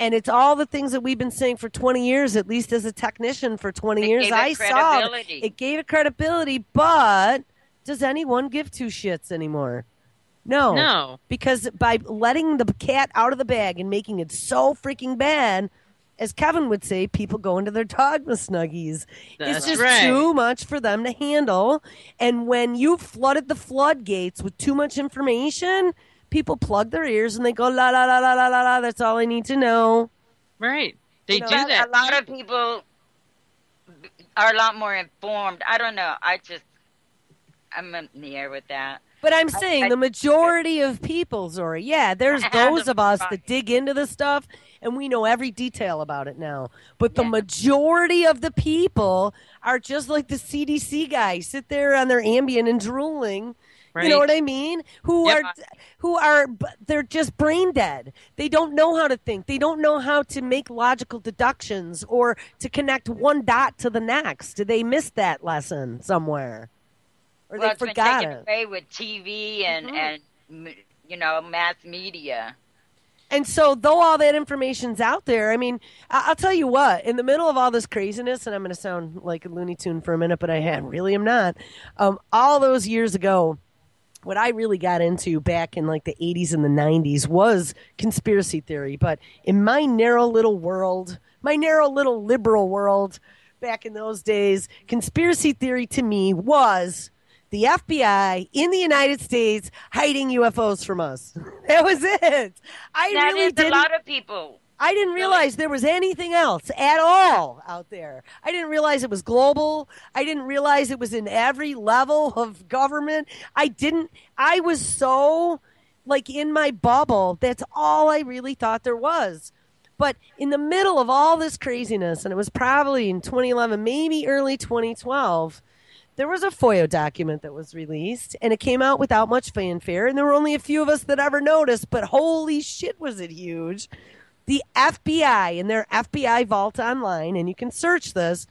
And it's all the things that we've been saying for 20 years, at least as a technician for 20 years. I saw it gave it credibility, but does anyone give two shits anymore? No. Because by letting the cat out of the bag and making it so freaking bad, as Kevin would say, people go into their dogma snuggies. It's just too much for them to handle. And when you flooded the floodgates with too much information, people plug their ears and they go, la, la, la, la, la, la, la, that's all I need to know.
Right. They do that.
A lot of people are a lot more informed. I don't know. I'm in the air with that.
But I'm saying the majority of people, Zori, there's those of us that dig into this stuff and we know every detail about it now. But the majority of the people are just like the CDC guys, sit there on their Ambien and drooling. Right. You know what I mean? Who are they're just brain dead. They don't know how to think. They don't know how to make logical deductions or to connect one dot to the next. They missed that lesson somewhere. Or they forgot
it. It's been taken away with TV and mass media.
And so, though all that information's out there, I mean, I'll tell you what, in the middle of all this craziness, and I'm going to sound like a Looney Tune for a minute, but I really am not. All those years ago, what I really got into back in like the 80s and the 90s was conspiracy theory. But in my narrow little world, my narrow little liberal world back in those days, conspiracy theory to me was the FBI in the United States hiding UFOs from us. That was it.
A lot of people.
I didn't realize there was anything else at all out there. I didn't realize it was global. I didn't realize it was in every level of government. I was so like in my bubble. That's all I really thought there was. But in the middle of all this craziness, and it was probably in 2011, maybe early 2012, there was a FOIA document that was released, and it came out without much fanfare, and there were only a few of us that ever noticed, but holy shit was it huge. The FBI, in their FBI Vault Online, and you can search this,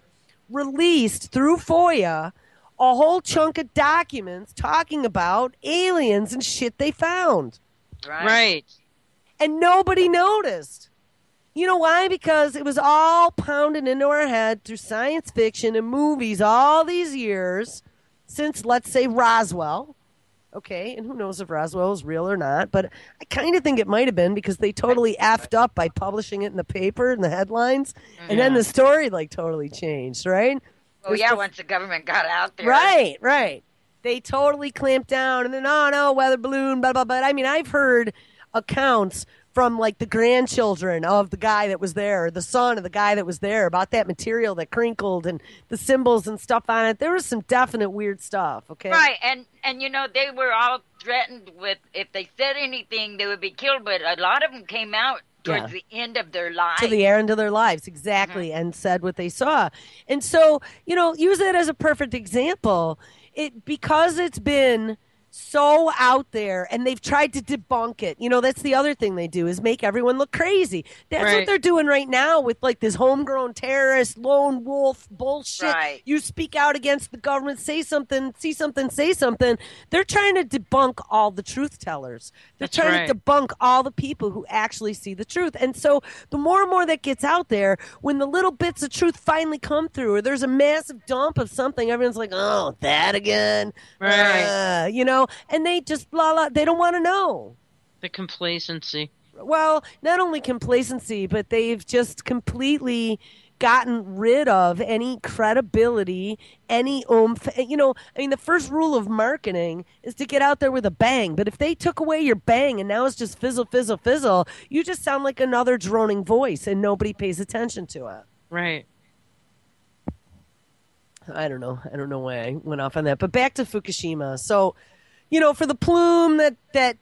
released through FOIA a whole chunk of documents talking about aliens and shit they found.
Right.
And nobody noticed. You know why? Because it was all pounded into our head through science fiction and movies all these years since, let's say, Roswell. Okay, and who knows if Roswell is real or not, but I kind of think it might have been because they totally effed up by publishing it in the paper and the headlines, and then the story, like, totally changed, right?
Well, once the government got out there.
Right. They totally clamped down, and then, no, weather balloon, blah, blah, blah. I mean, I've heard accounts from like the grandchildren of the guy that was there, or the son of the guy that was there, about that material that crinkled and the symbols and stuff on it. There was some definite weird stuff, okay?
Right, and they were all threatened with, if they said anything, they would be killed, but a lot of them came out towards the end of their lives.
To the end of their lives, exactly, and said what they saw. And so, use it as a perfect example. Because it's been so out there and they've tried to debunk it. That's the other thing they do is make everyone look crazy. That's what they're doing right now with like this homegrown terrorist lone wolf bullshit.
Right.
You speak out against the government, say something, see something, say something. They're trying to debunk all the truth tellers. They're trying to debunk all the people who actually see the truth. And so the more and more that gets out there, when the little bits of truth finally come through or there's a massive dump of something, everyone's like, oh, that again.
Right.
And they just they don't want to know.
The complacency.
Well, not only complacency, but they've just completely gotten rid of any credibility, any oomph. The first rule of marketing is to get out there with a bang. But if they took away your bang and now it's just fizzle, fizzle, fizzle, you just sound like another droning voice and nobody pays attention to it.
Right.
I don't know. I don't know why I went off on that. But back to Fukushima. So, for the plume that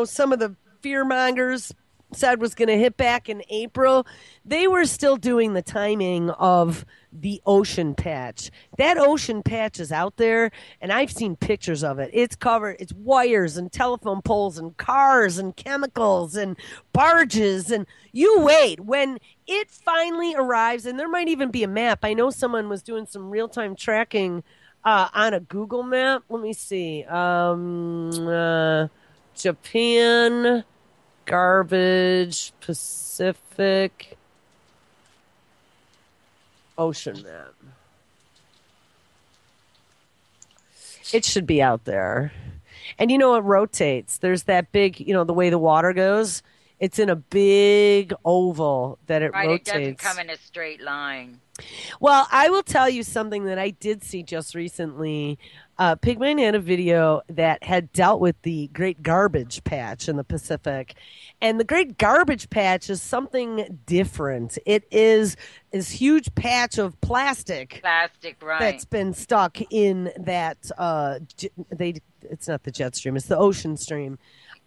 some of the fearmongers said was going to hit back in April, they were still doing the timing of the ocean patch. That ocean patch is out there, and I've seen pictures of it. It's covered. It's wires and telephone poles and cars and chemicals and barges. And you wait. When it finally arrives, and there might even be a map. I know someone was doing some real-time tracking on a Google map. Let me see. Japan, garbage, Pacific, ocean map. It should be out there. And it rotates. There's that big, the way the water goes. It's in a big oval that it rotates.
It doesn't come in a straight line.
Well, I will tell you something that I did see just recently. Pigman had a video that had dealt with the Great Garbage Patch in the Pacific. And the Great Garbage Patch is something different. It is this huge patch of plastic.
Plastic, right.
That's been stuck in that, it's not the jet stream, it's the ocean stream.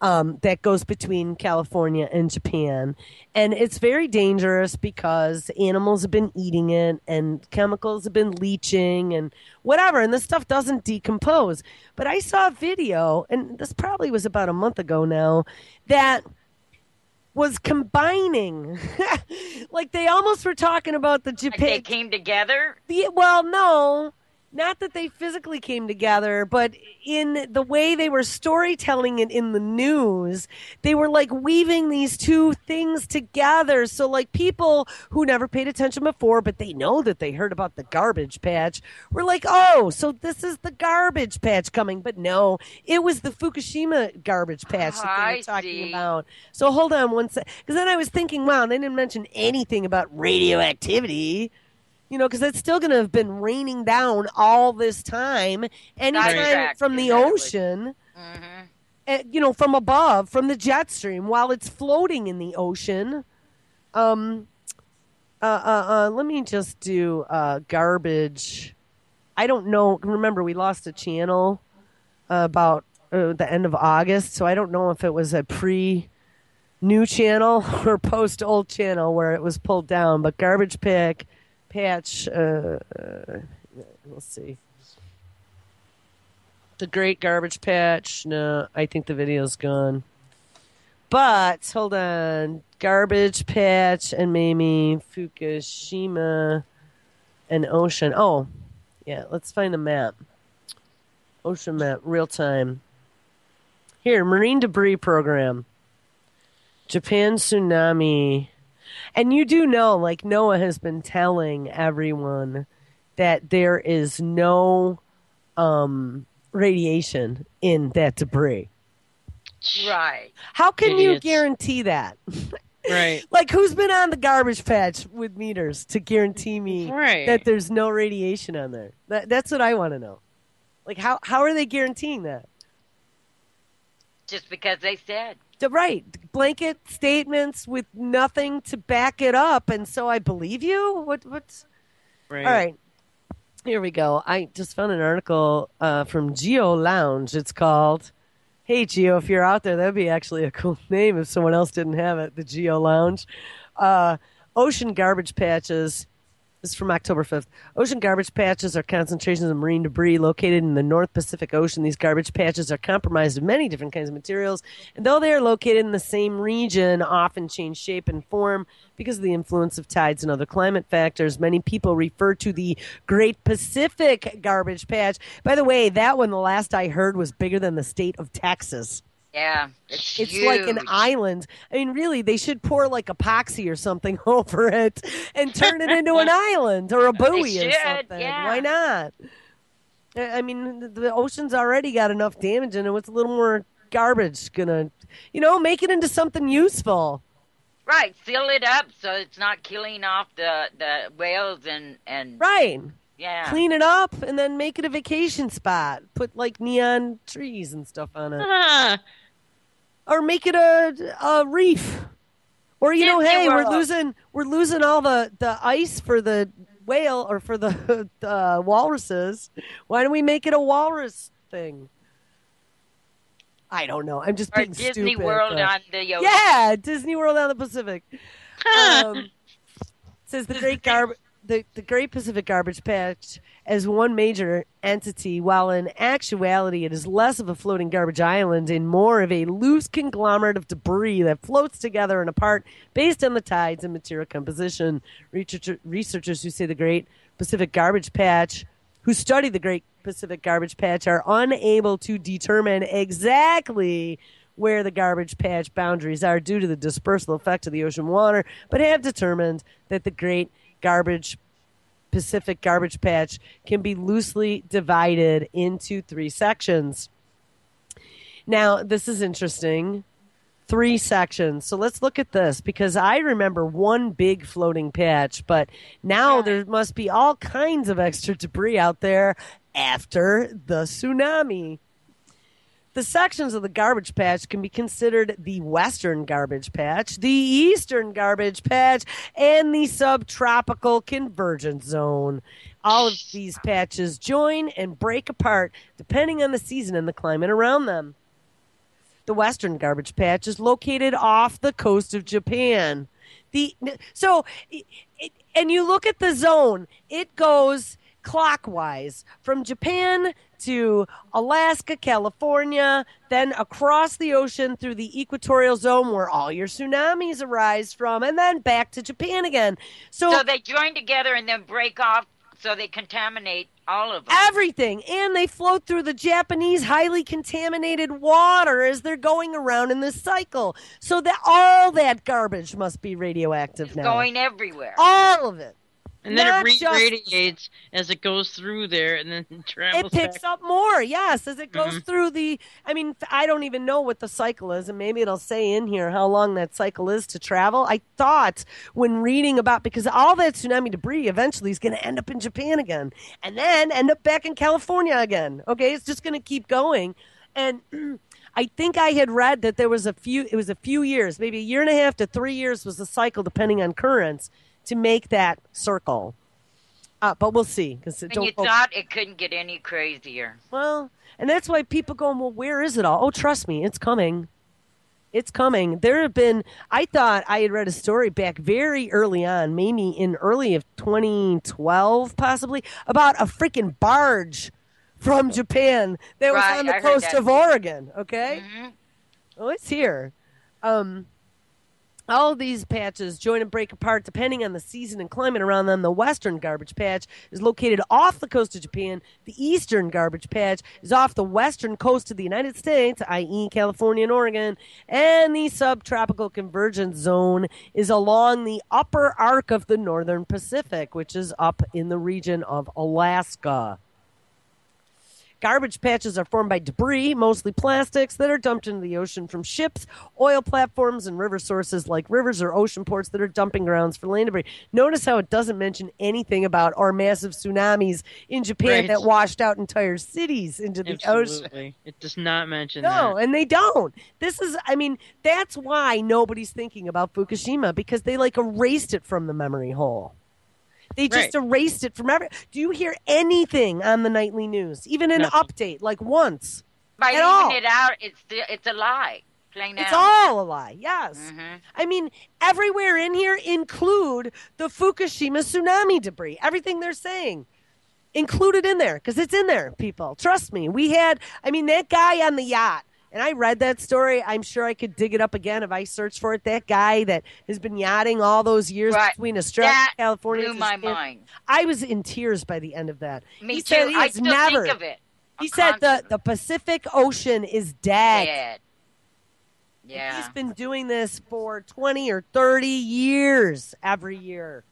That goes between California and Japan. And it's very dangerous because animals have been eating it and chemicals have been leaching and whatever. And this stuff doesn't decompose. But I saw a video, and this probably was about a month ago now, that was combining. Like they almost were talking about the Japan.
Like they came together?
Well, no. Not that they physically came together, but in the way they were storytelling it in the news, they were like weaving these two things together. So like people who never paid attention before, but they know that they heard about the garbage patch, were like, oh, so this is the garbage patch coming. But no, it was the Fukushima garbage patch that they were talking about. So hold on one second. Because then I was thinking, wow, they didn't mention anything about radioactivity. Because it's still going to have been raining down all this time. Anytime from the ocean, from above, from the jet stream, while it's floating in the ocean. Let me just do garbage. I don't know. Remember, we lost a channel about the end of August, so I don't know if it was a pre-new channel or post-old channel where it was pulled down. But garbage patch, we'll see. The Great Garbage Patch. No, I think the video's gone. But, hold on. Garbage Patch and maybe Fukushima and ocean. Oh, yeah, let's find the map. Ocean map, real time. Here, Marine Debris Program. Japan Tsunami. And you do know, like NOAA has been telling everyone that there is no radiation in that debris.
Right.
How can you guarantee that?
Right.
Like, who's been on the garbage patch with meters to guarantee me that there's no radiation on there? That's what I want to know. Like, how are they guaranteeing that?
Just because they said.
Right. Blanket statements with nothing to back it up. And so I believe you? What's...
Right.
All right. Here we go. I just found an article from Geo Lounge. It's called Hey, Geo, if you're out there, that'd be actually a cool name if someone else didn't have it, the Geo Lounge. Uh, Ocean garbage patches. This is from October 5th. Ocean garbage patches are concentrations of marine debris located in the North Pacific Ocean. These garbage patches are comprised of many different kinds of materials, and though they are located in the same region, often change shape and form because of the influence of tides and other climate factors. Many people refer to the Great Pacific Garbage Patch. By the way, that one, the last I heard, was bigger than the state of Texas.
Yeah, it's huge.
Like an island. I mean, really, they should pour like epoxy or something over it and turn it into an island or a buoy or something.
Yeah.
Why not? I mean, the ocean's already got enough damage in it. What's a little more garbage gonna, make it into something useful?
Right, seal it up so it's not killing off the whales and
right.
Yeah.
Clean it up and then make it a vacation spot. Put like neon trees and stuff on it. Or make it a reef. Or hey, we're losing all the ice for the whale or for the walruses. Why don't we make it a walrus thing? I don't know. I'm just being stupid.
Disney World on the ocean.
Yeah, Disney World on the Pacific. Says the Great Pacific Garbage Patch as one major entity, while in actuality it is less of a floating garbage island and more of a loose conglomerate of debris that floats together and apart based on the tides and material composition. Researchers who study the Great Pacific Garbage Patch are unable to determine exactly where the garbage patch boundaries are due to the dispersal effect of the ocean water, but have determined that the Great Pacific Garbage Patch can be loosely divided into 3 sections. Now, this is interesting. 3 sections. So let's look at this, because I remember one big floating patch, but now there must be all kinds of extra debris out there after the tsunami. The sections of the garbage patch can be considered the Western Garbage Patch, the Eastern Garbage Patch, and the Subtropical Convergence Zone. All of these patches join and break apart depending on the season and the climate around them. The Western Garbage Patch is located off the coast of Japan. And you look at the zone, it goes clockwise from Japan to Alaska, California, then across the ocean through the equatorial zone where all your tsunamis arise from, and then back to Japan again. So
they join together and then break off, so they contaminate all of them.
Everything. And they float through the Japanese highly contaminated water as they're going around in this cycle. So that all that garbage must be radioactive now.
Going everywhere.
All of it.
And then it re-radiates as it goes through there, and then travels.
It picks up more, yes, as it goes through the. I mean, I don't even know what the cycle is, and maybe it'll say in here how long that cycle is to travel. I thought when reading about, because all that tsunami debris eventually is going to end up in Japan again, and then end up back in California again. Okay, it's just going to keep going, and I think I had read that it was a few years, maybe 1.5 to 3 years was the cycle, depending on currents, to make that circle. But we'll see.
And you thought it couldn't get any crazier.
Well, and that's why people going, well, where is it all? Oh, trust me, it's coming. It's coming. There have been, I thought I had read a story back very early on, maybe in early of 2012 possibly, about a freaking barge from Japan that was on the coast of Oregon. Okay? Mm-hmm. Oh, it's here. All of these patches join and break apart depending on the season and climate around them. The Western Garbage Patch is located off the coast of Japan. The Eastern Garbage Patch is off the western coast of the United States, i.e. California and Oregon. And the Subtropical Convergence Zone is along the upper arc of the Northern Pacific, which is up in the region of Alaska. Garbage patches are formed by debris, mostly plastics, that are dumped into the ocean from ships, oil platforms, and river sources like rivers or ocean ports that are dumping grounds for land debris. Notice how it doesn't mention anything about our massive tsunamis in Japan that washed out entire cities into the ocean.
It does not mention that.
No, and they don't. That's why nobody's thinking about Fukushima, because they erased it from the memory hole. They just erased it from Do you hear anything on the nightly news? Even an update, once?
by
at all.
leaving it out, it's a lie. Plain
It's
out.
all a lie, yes.
Mhm.
I mean, everywhere in here include the Fukushima tsunami debris. Everything they're saying. Included in there, because it's in there, people. Trust me. That guy on the yacht, and I read that story. I'm sure I could dig it up again if I search for it. That guy that has been yachting all those years
Right.
between Australia
That
and California.
blew my mind.
I was in tears by the end of that.
Me
He
too.
said he
I
has
still
never.
think of it.
He said the Pacific Ocean is dead.
Dead. Yeah.
He's been doing this for 20 or 30 years every year.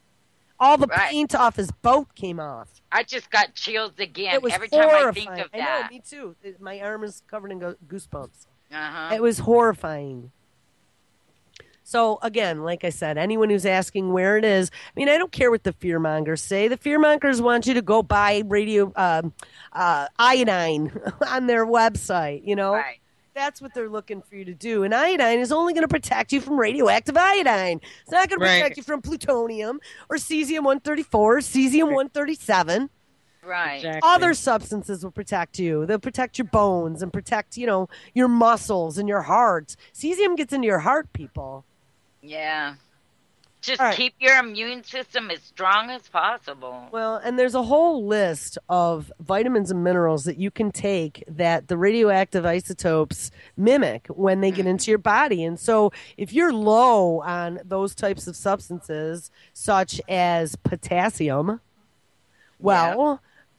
All the paint off his boat came off.
I just got chills again
It was
every
horrifying.
time I think of that.
I know, me too. My arm is covered in goosebumps.
Uh-huh.
It was horrifying. So, again, like I said, anyone who's asking where it is, I don't care what the fearmongers say. The fearmongers want you to go buy iodine on their website,
Right.
That's what they're looking for you to do. And iodine is only going to protect you from radioactive iodine. It's not going to protect you from plutonium or cesium-134 or cesium-137.
Right.
Exactly.
Other substances will protect you. They'll protect your bones and protect, your muscles and your heart. Cesium gets into your heart, people.
Yeah. Just
All right.
keep your immune system as strong as possible.
Well, and there's a whole list of vitamins and minerals that you can take that the radioactive isotopes mimic when they get into your body. And so if you're low on those types of substances, such as potassium,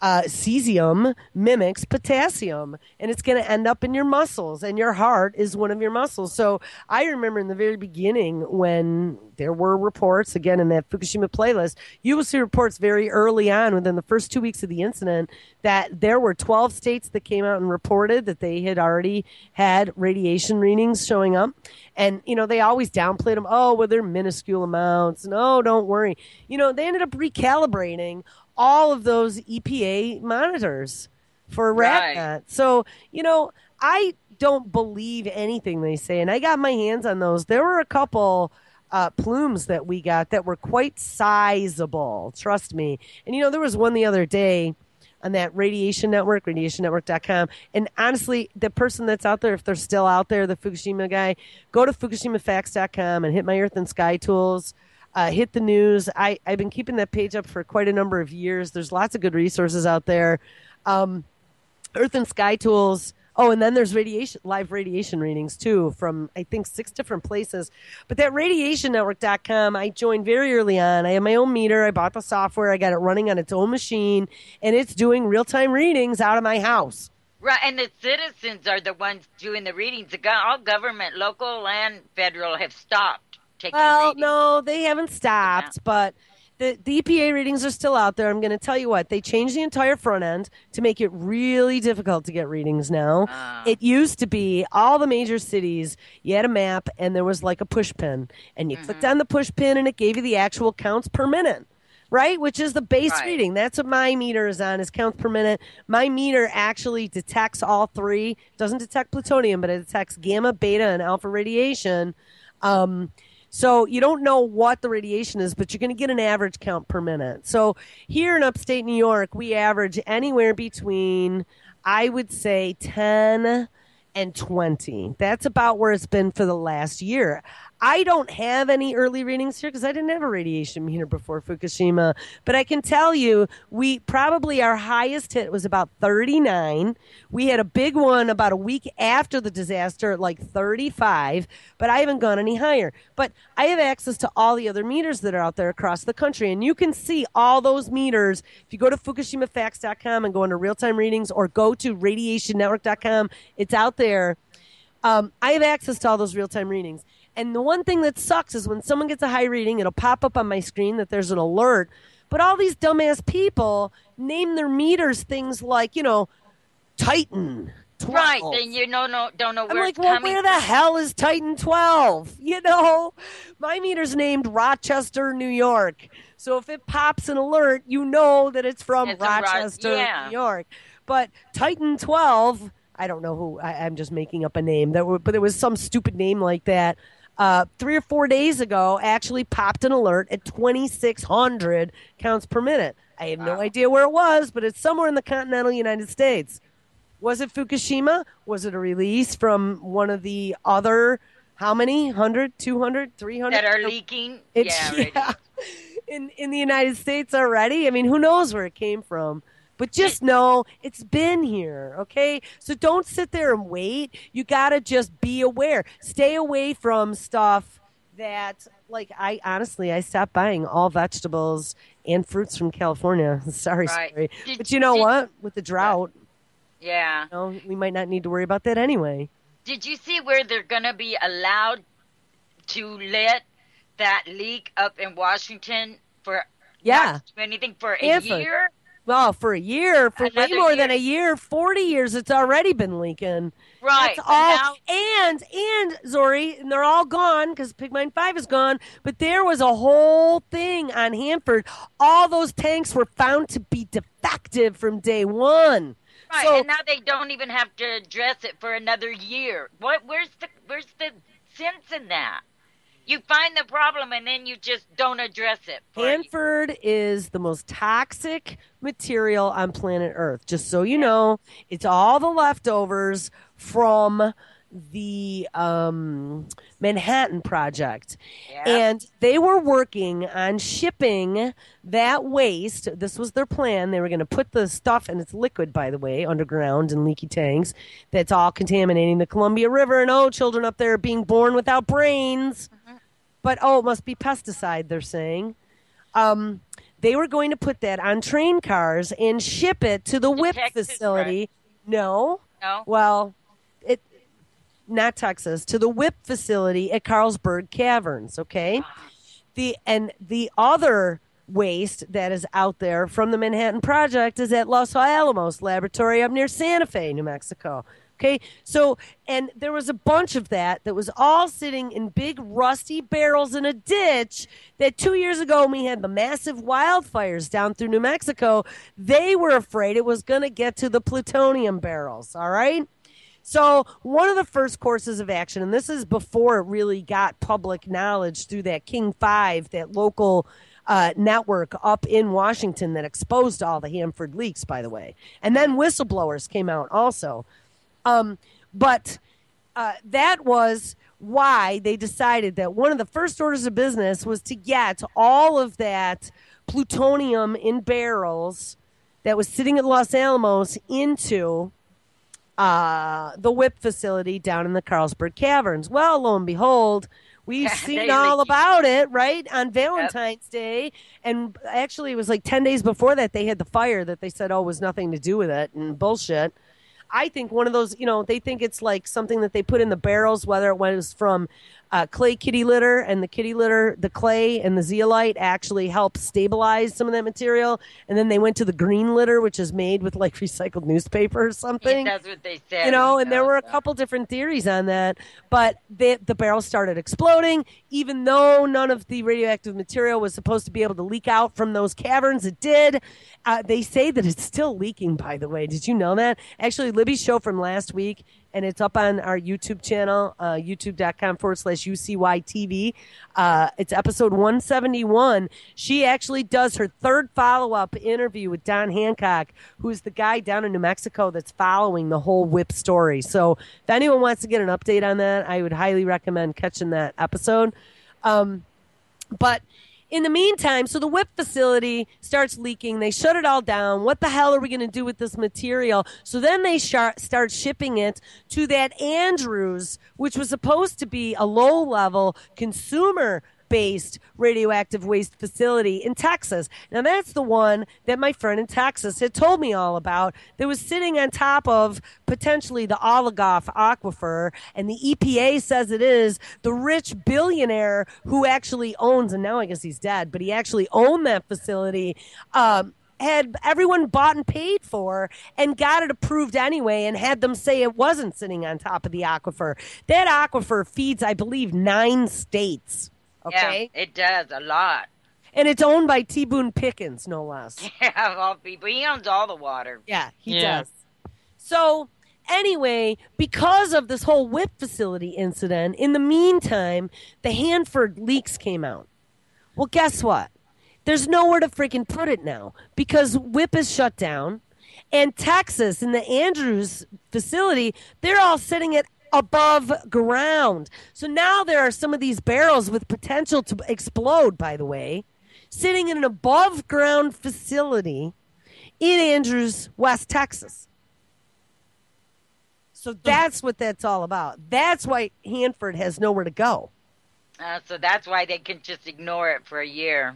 cesium mimics potassium, and it's going to end up in your muscles, and your heart is one of your muscles. So I remember in the very beginning when there were reports, again, in that Fukushima playlist, you will see reports very early on within the first 2 weeks of the incident that there were 12 states that came out and reported that they had already had radiation readings showing up. And, they always downplayed them. Oh, well, they're minuscule amounts. No, don't worry. They ended up recalibrating all of those EPA monitors for RadNet. So, I don't believe anything they say. And I got my hands on those. There were a couple plumes that we got that were quite sizable. Trust me. And, there was one the other day on that Radiation Network, radiationnetwork.com. And honestly, the person that's out there, if they're still out there, the Fukushima guy, go to fukushimafacts.com and hit my Earth and Sky Tools. Hit the news. I've been keeping that page up for quite a number of years. There's lots of good resources out there. Earth and Sky Tools. Oh, and then there's live radiation readings, too, from, I think, 6 different places. But that radiationnetwork.com, I joined very early on. I have my own meter. I bought the software. I got it running on its own machine, and it's doing real-time readings out of my house.
Right, and the citizens are the ones doing the readings. All government, local and federal, have stopped taking readings.
No, they haven't stopped, but the EPA readings are still out there. I'm going to tell you what, they changed the entire front end to make it really difficult to get readings now. It used to be all the major cities, you had a map and there was like a push pin, and you clicked on the push pin and it gave you the actual counts per minute. Right, which is the base reading. That's what my meter is on, is counts per minute. My meter actually detects all three. It doesn't detect plutonium, but it detects gamma, beta, and alpha radiation. So you don't know what the radiation is, but you're going to get an average count per minute. So here in upstate New York, we average anywhere between, I would say, 10 and 20. That's about where it's been for the last year. I don't have any early readings here because I didn't have a radiation meter before Fukushima. But I can tell you, our highest hit was about 39. We had a big one about a week after the disaster at like 35, but I haven't gone any higher. But I have access to all the other meters that are out there across the country, and you can see all those meters. If you go to fukushimafacts.com and go into real-time readings, or go to radiationnetwork.com, it's out there. I have access to all those real-time readings. And the one thing that sucks is when someone gets a high reading, it'll pop up on my screen that there's an alert. But all these dumbass people name their meters things like, Titan 12.
Right, then you don't know
I'm
where
like,
it's
well,
coming
where the
from.
hell is Titan 12? My meter's named Rochester, New York. So if it pops an alert, you know that it's from Rochester, New York. But Titan 12, I don't know who, I'm just making up a name, but there was some stupid name like that. 3 or 4 days ago, actually popped an alert at 2,600 counts per minute. I have no idea where it was, but it's somewhere in the continental United States. Was it Fukushima? Was it a release from one of the other, how many? 100, 200, 300?
That are leaking?
It's, yeah. In the United States already? I mean, who knows where it came from? But just know it's been here, okay? So don't sit there and wait. You got to just be aware. Stay away from stuff that, like, I stopped buying all vegetables and fruits from California. Sorry. But you know what? With the drought,
yeah,
we might not need to worry about that anyway.
Did you see where they're going to be allowed to let that leak up in Washington for not to do anything for a year?
Well, for a year, for
Another
way more
year.
than a year, 40 years, it's already been leaking.
Right.
That's all. And Zori, and they're all gone because Pig Mine 5 is gone, but there was a whole thing on Hanford. All those tanks were found to be defective from day one.
Right,
So,
and now they don't even have to address it for another year. Where's the sense in that? You find the problem and then you just don't address it.
Hanford is the most toxic material on planet Earth. Just so you know, it's all the leftovers from the Manhattan Project.
Yeah.
And they were working on shipping that waste. This was their plan. They were going to put the stuff, and it's liquid, by the way, underground in leaky tanks, that's all contaminating the Columbia River. And, children up there are being born without brains. But, it must be pesticide, they're saying. They were going to put that on train cars and ship it to the WIP facility.
Right?
No. Well, not Texas, to the WIP facility at Carlsberg Caverns, okay? The other waste that is out there from the Manhattan Project is at Los Alamos Laboratory up near Santa Fe, New Mexico. Okay, so, and there was a bunch of that was all sitting in big rusty barrels in a ditch that 2 years ago when we had the massive wildfires down through New Mexico, they were afraid it was going to get to the plutonium barrels, all right? So one of the first courses of action, and this is before it really got public knowledge through that King 5, that local network up in Washington that exposed all the Hanford leaks, by the way. And then whistleblowers came out also. But that was why they decided that one of the first orders of business was to get all of that plutonium in barrels that was sitting at Los Alamos into the WIP facility down in the Carlsberg Caverns. Well, lo and behold, we've seen all about it, right, on Valentine's Day. And actually, it was like 10 days before that they had the fire that they said, was nothing to do with it and bullshit. I think one of those, they think it's like something that they put in the barrels, whether it was from clay kitty litter, and the kitty litter, the clay and the zeolite actually help stabilize some of that material. And then they went to the green litter, which is made with like recycled newspaper or something.
Yeah, that's what they said.
And there were a couple different theories on that. But the barrels started exploding, even though none of the radioactive material was supposed to be able to leak out from those caverns. It did. They say that it's still leaking, by the way. Did you know that? Actually, Libby's show from last week, and it's up on our YouTube channel, youtube.com/UCYTV. It's episode 171. She actually does her third follow-up interview with Don Hancock, who's the guy down in New Mexico that's following the whole WIP story. So if anyone wants to get an update on that, I would highly recommend catching that episode. But in the meantime, so the WIP facility starts leaking. They shut it all down. What the hell are we going to do with this material? So then they start shipping it to that Andrews, which was supposed to be a low-level consumer-based radioactive waste facility in Texas. Now, that's the one that my friend in Texas had told me all about that was sitting on top of potentially the oligarch aquifer, and the EPA says it is the rich billionaire who actually owns, and now I guess he's dead, but he actually owned that facility, had everyone bought and paid for and got it approved anyway and had them say it wasn't sitting on top of the aquifer. That aquifer feeds, I believe, 9 states. Okay?
Yeah, it does, a lot.
And it's owned by T. Boone Pickens, no less.
Yeah, of all people. He owns all the water.
Yeah, he does. So, anyway, because of this whole WIP facility incident, in the meantime, the Hanford leaks came out. Well, guess what? There's nowhere to freaking put it now because WIP is shut down. And Texas, in the Andrews facility, they're all sitting at above ground. So now there are some of these barrels with potential to explode, by the way, sitting in an above ground facility in Andrews, West Texas. So that's what that's all about. That's why Hanford has nowhere to go.
So that's why they can just ignore it for a year.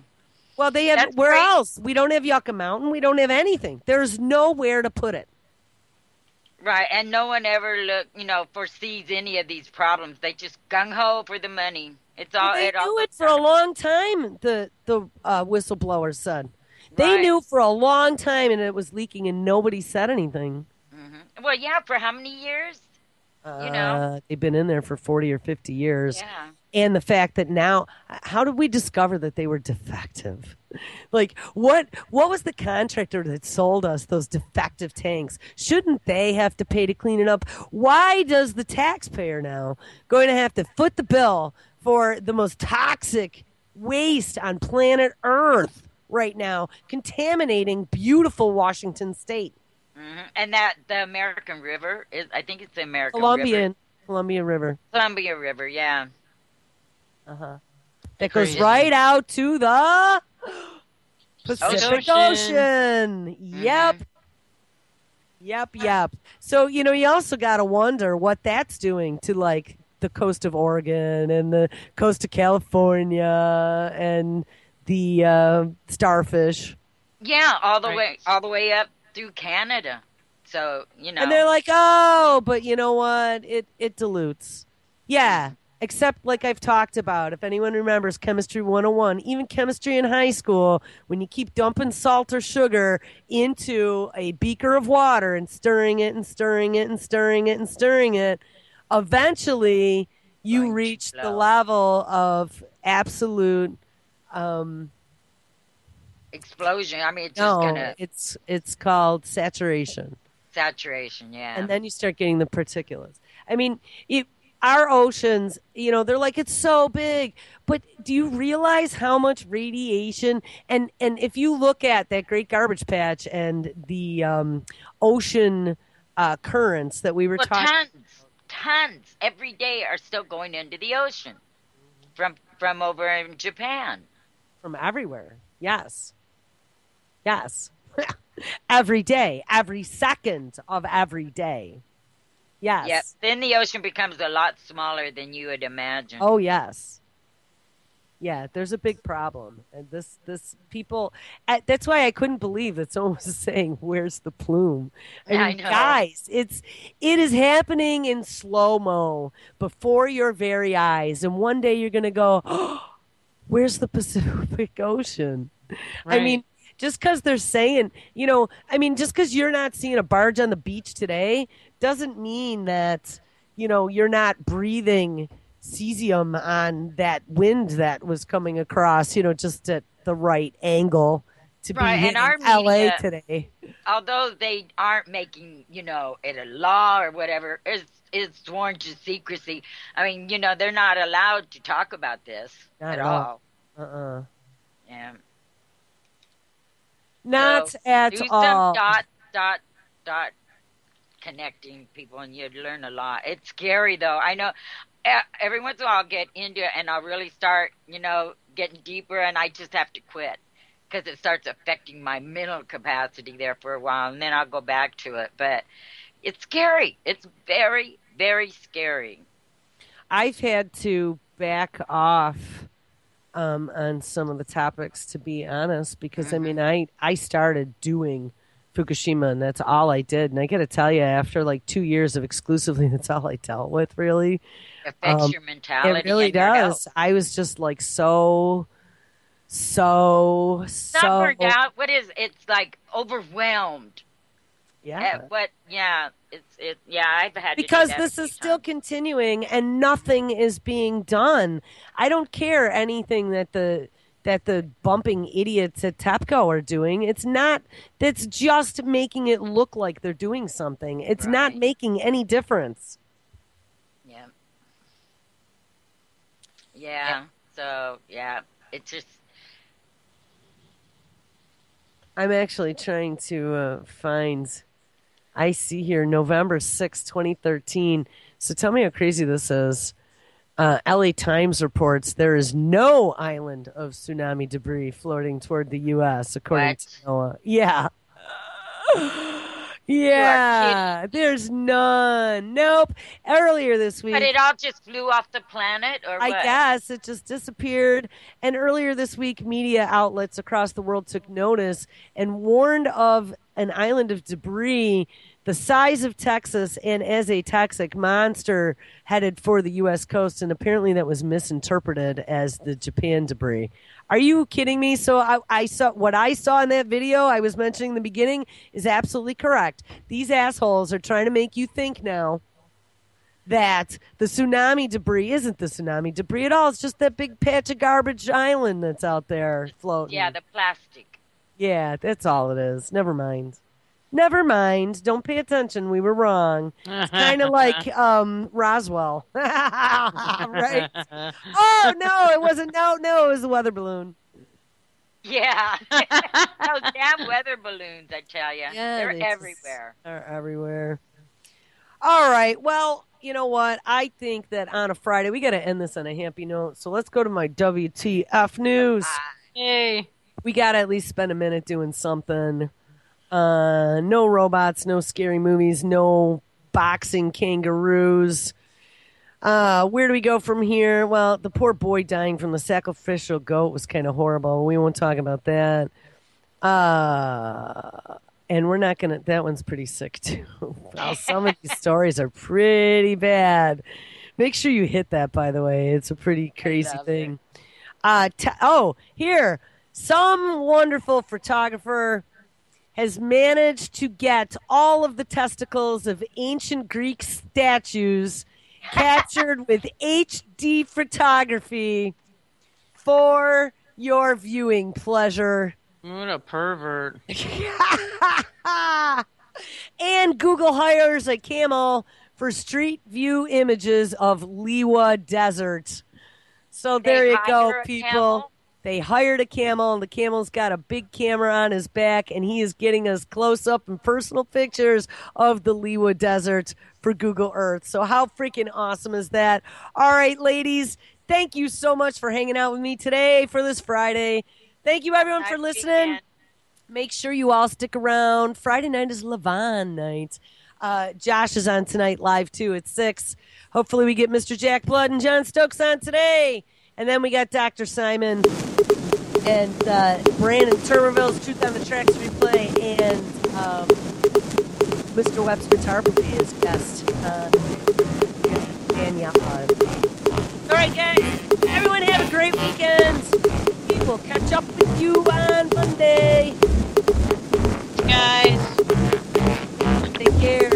Well, they have where else? We don't have Yucca Mountain. We don't have anything. There's nowhere to put it.
Right, and no one ever foresees any of these problems. They just gung ho for the money. It's all.
Well, they knew it for a long time. The whistleblowers said they knew for a long time, and it was leaking, and nobody said anything.
Mm-hmm. Well, yeah, for how many years?
They've been in there for 40 or 50 years.
Yeah.
And the fact that now, how did we discover that they were defective? Like, what was the contractor that sold us those defective tanks? Shouldn't they have to pay to clean it up? Why does the taxpayer now going to have to foot the bill for the most toxic waste on planet Earth right now, contaminating beautiful Washington State?
Mm-hmm. And that the American River is, I think it's the American
River.
Columbia River, yeah.
That goes right out to the Pacific Ocean. Yep. Yep. So, you also got to wonder what that's doing to, like, the coast of Oregon and the coast of California and the starfish.
Yeah, all the way up through Canada. So,
And they're like, oh, but you know what? It dilutes. Yeah. Except, like I've talked about, if anyone remembers Chemistry 101, even chemistry in high school, when you keep dumping salt or sugar into a beaker of water and stirring it and stirring it and stirring it and stirring it, eventually you reach the level of absolute
explosion. I mean, it's just gonna.
It's called saturation.
Saturation, yeah.
And then you start getting the particulates. I mean, our oceans, they're like, it's so big. But do you realize how much radiation? And if you look at that Great Garbage Patch and the ocean currents that we were talking,
tons every day are still going into the ocean from over in Japan,
from everywhere. Yes. Every day, every second of every day. Yes.
Yep. Then the ocean becomes a lot smaller than you would imagine.
Oh, yes. Yeah, there's a big problem. And this people, that's why I couldn't believe that someone was saying, where's the plume? I mean, guys, it is happening in slow-mo before your very eyes. And one day you're going to go, oh, where's the Pacific Ocean? Right. I mean, just because they're saying, just because you're not seeing a barge on the beach today doesn't mean that, you're not breathing cesium on that wind that was coming across, just at the right angle to be in LA today.
Although they aren't making, it a law or whatever, it's sworn to secrecy. I mean, they're not allowed to talk about this at all. Yeah.
Not at
do
all.
Do some dot connecting people, and you'd learn a lot. It's scary, though. I know every once in a while I'll get into it, and I'll really start, getting deeper, and I just have to quit because it starts affecting my mental capacity there for a while, and then I'll go back to it. But it's scary. It's very, very scary.
I've had to back off on some of the topics, to be honest, because I mean, I started doing Fukushima, and that's all I did. And I got to tell you, after like 2 years of exclusively, that's all I dealt with. Really,
affects your mentality.
It really does. I was just like so.
Not burned out. What is? It's like overwhelmed.
Yeah.
I've had
because
to do that
this is still continuing and nothing is being done. I don't care anything that the bumping idiots at TEPCO are doing. It's not. That's just making it look like they're doing something. It's not making any difference.
Yeah. Yeah. So it's just.
I'm actually trying to find. I see here November 6, 2013. So tell me how crazy this is. LA Times reports there is no island of tsunami debris floating toward the U.S., according to NOAA. Yeah. Yeah, there's none. Nope. Earlier this week.
But it all just flew off the planet, or
I
what?
guess it just disappeared. And earlier this week, media outlets across the world took notice and warned of an island of debris the size of Texas and as a toxic monster headed for the U.S. coast. And apparently that was misinterpreted as the Japan debris. Are you kidding me? So I saw what I saw in that video I was mentioning in the beginning is absolutely correct. These assholes are trying to make you think now that the tsunami debris isn't the tsunami debris at all. It's just that big patch of garbage island that's out there floating.
Yeah, the plastic.
Yeah, that's all it is. Never mind. Never mind. Don't pay attention. We were wrong. It's kind of like Roswell. Right? Oh, no, it wasn't. No, it was a weather balloon.
Yeah. Those damn weather balloons, I tell you.
Yeah,
they're everywhere.
They're everywhere. All right. Well, you know what? I think that on a Friday, we got to end this on a happy note. So let's go to my WTF news.
Hey.
We got to at least spend a minute doing something. No robots, no scary movies, no boxing kangaroos. Where do we go from here? Well, the poor boy dying from the sacrificial goat was kind of horrible. We won't talk about that. And we're not going to... That one's pretty sick, too. Well, some of these stories are pretty bad. Make sure you hit that, by the way. It's a pretty crazy thing. Here. Some wonderful photographer has managed to get all of the testicles of ancient Greek statues captured with HD photography for your viewing pleasure.
What a pervert.
And Google hires a camel for street view images of Liwa Desert. So there you go, people. They hired a camel, and the camel's got a big camera on his back, and he is getting us close-up and personal pictures of the Liwa Desert for Google Earth. So how freaking awesome is that? All right, ladies, thank you so much for hanging out with me today for this Friday. Thank you, everyone, for listening. Make sure you all stick around. Friday night is Levon night. Josh is on tonight live, too, at 6. Hopefully we get Mr. Jack Blood and John Stokes on today. And then we got Dr. Simon and Brandon Turberville's Truth on the Tracks replay, and Mr. Webster Tarp will be his guest. All right, guys. Everyone have a great weekend. We will catch up with you on Monday.
Guys.
Take care.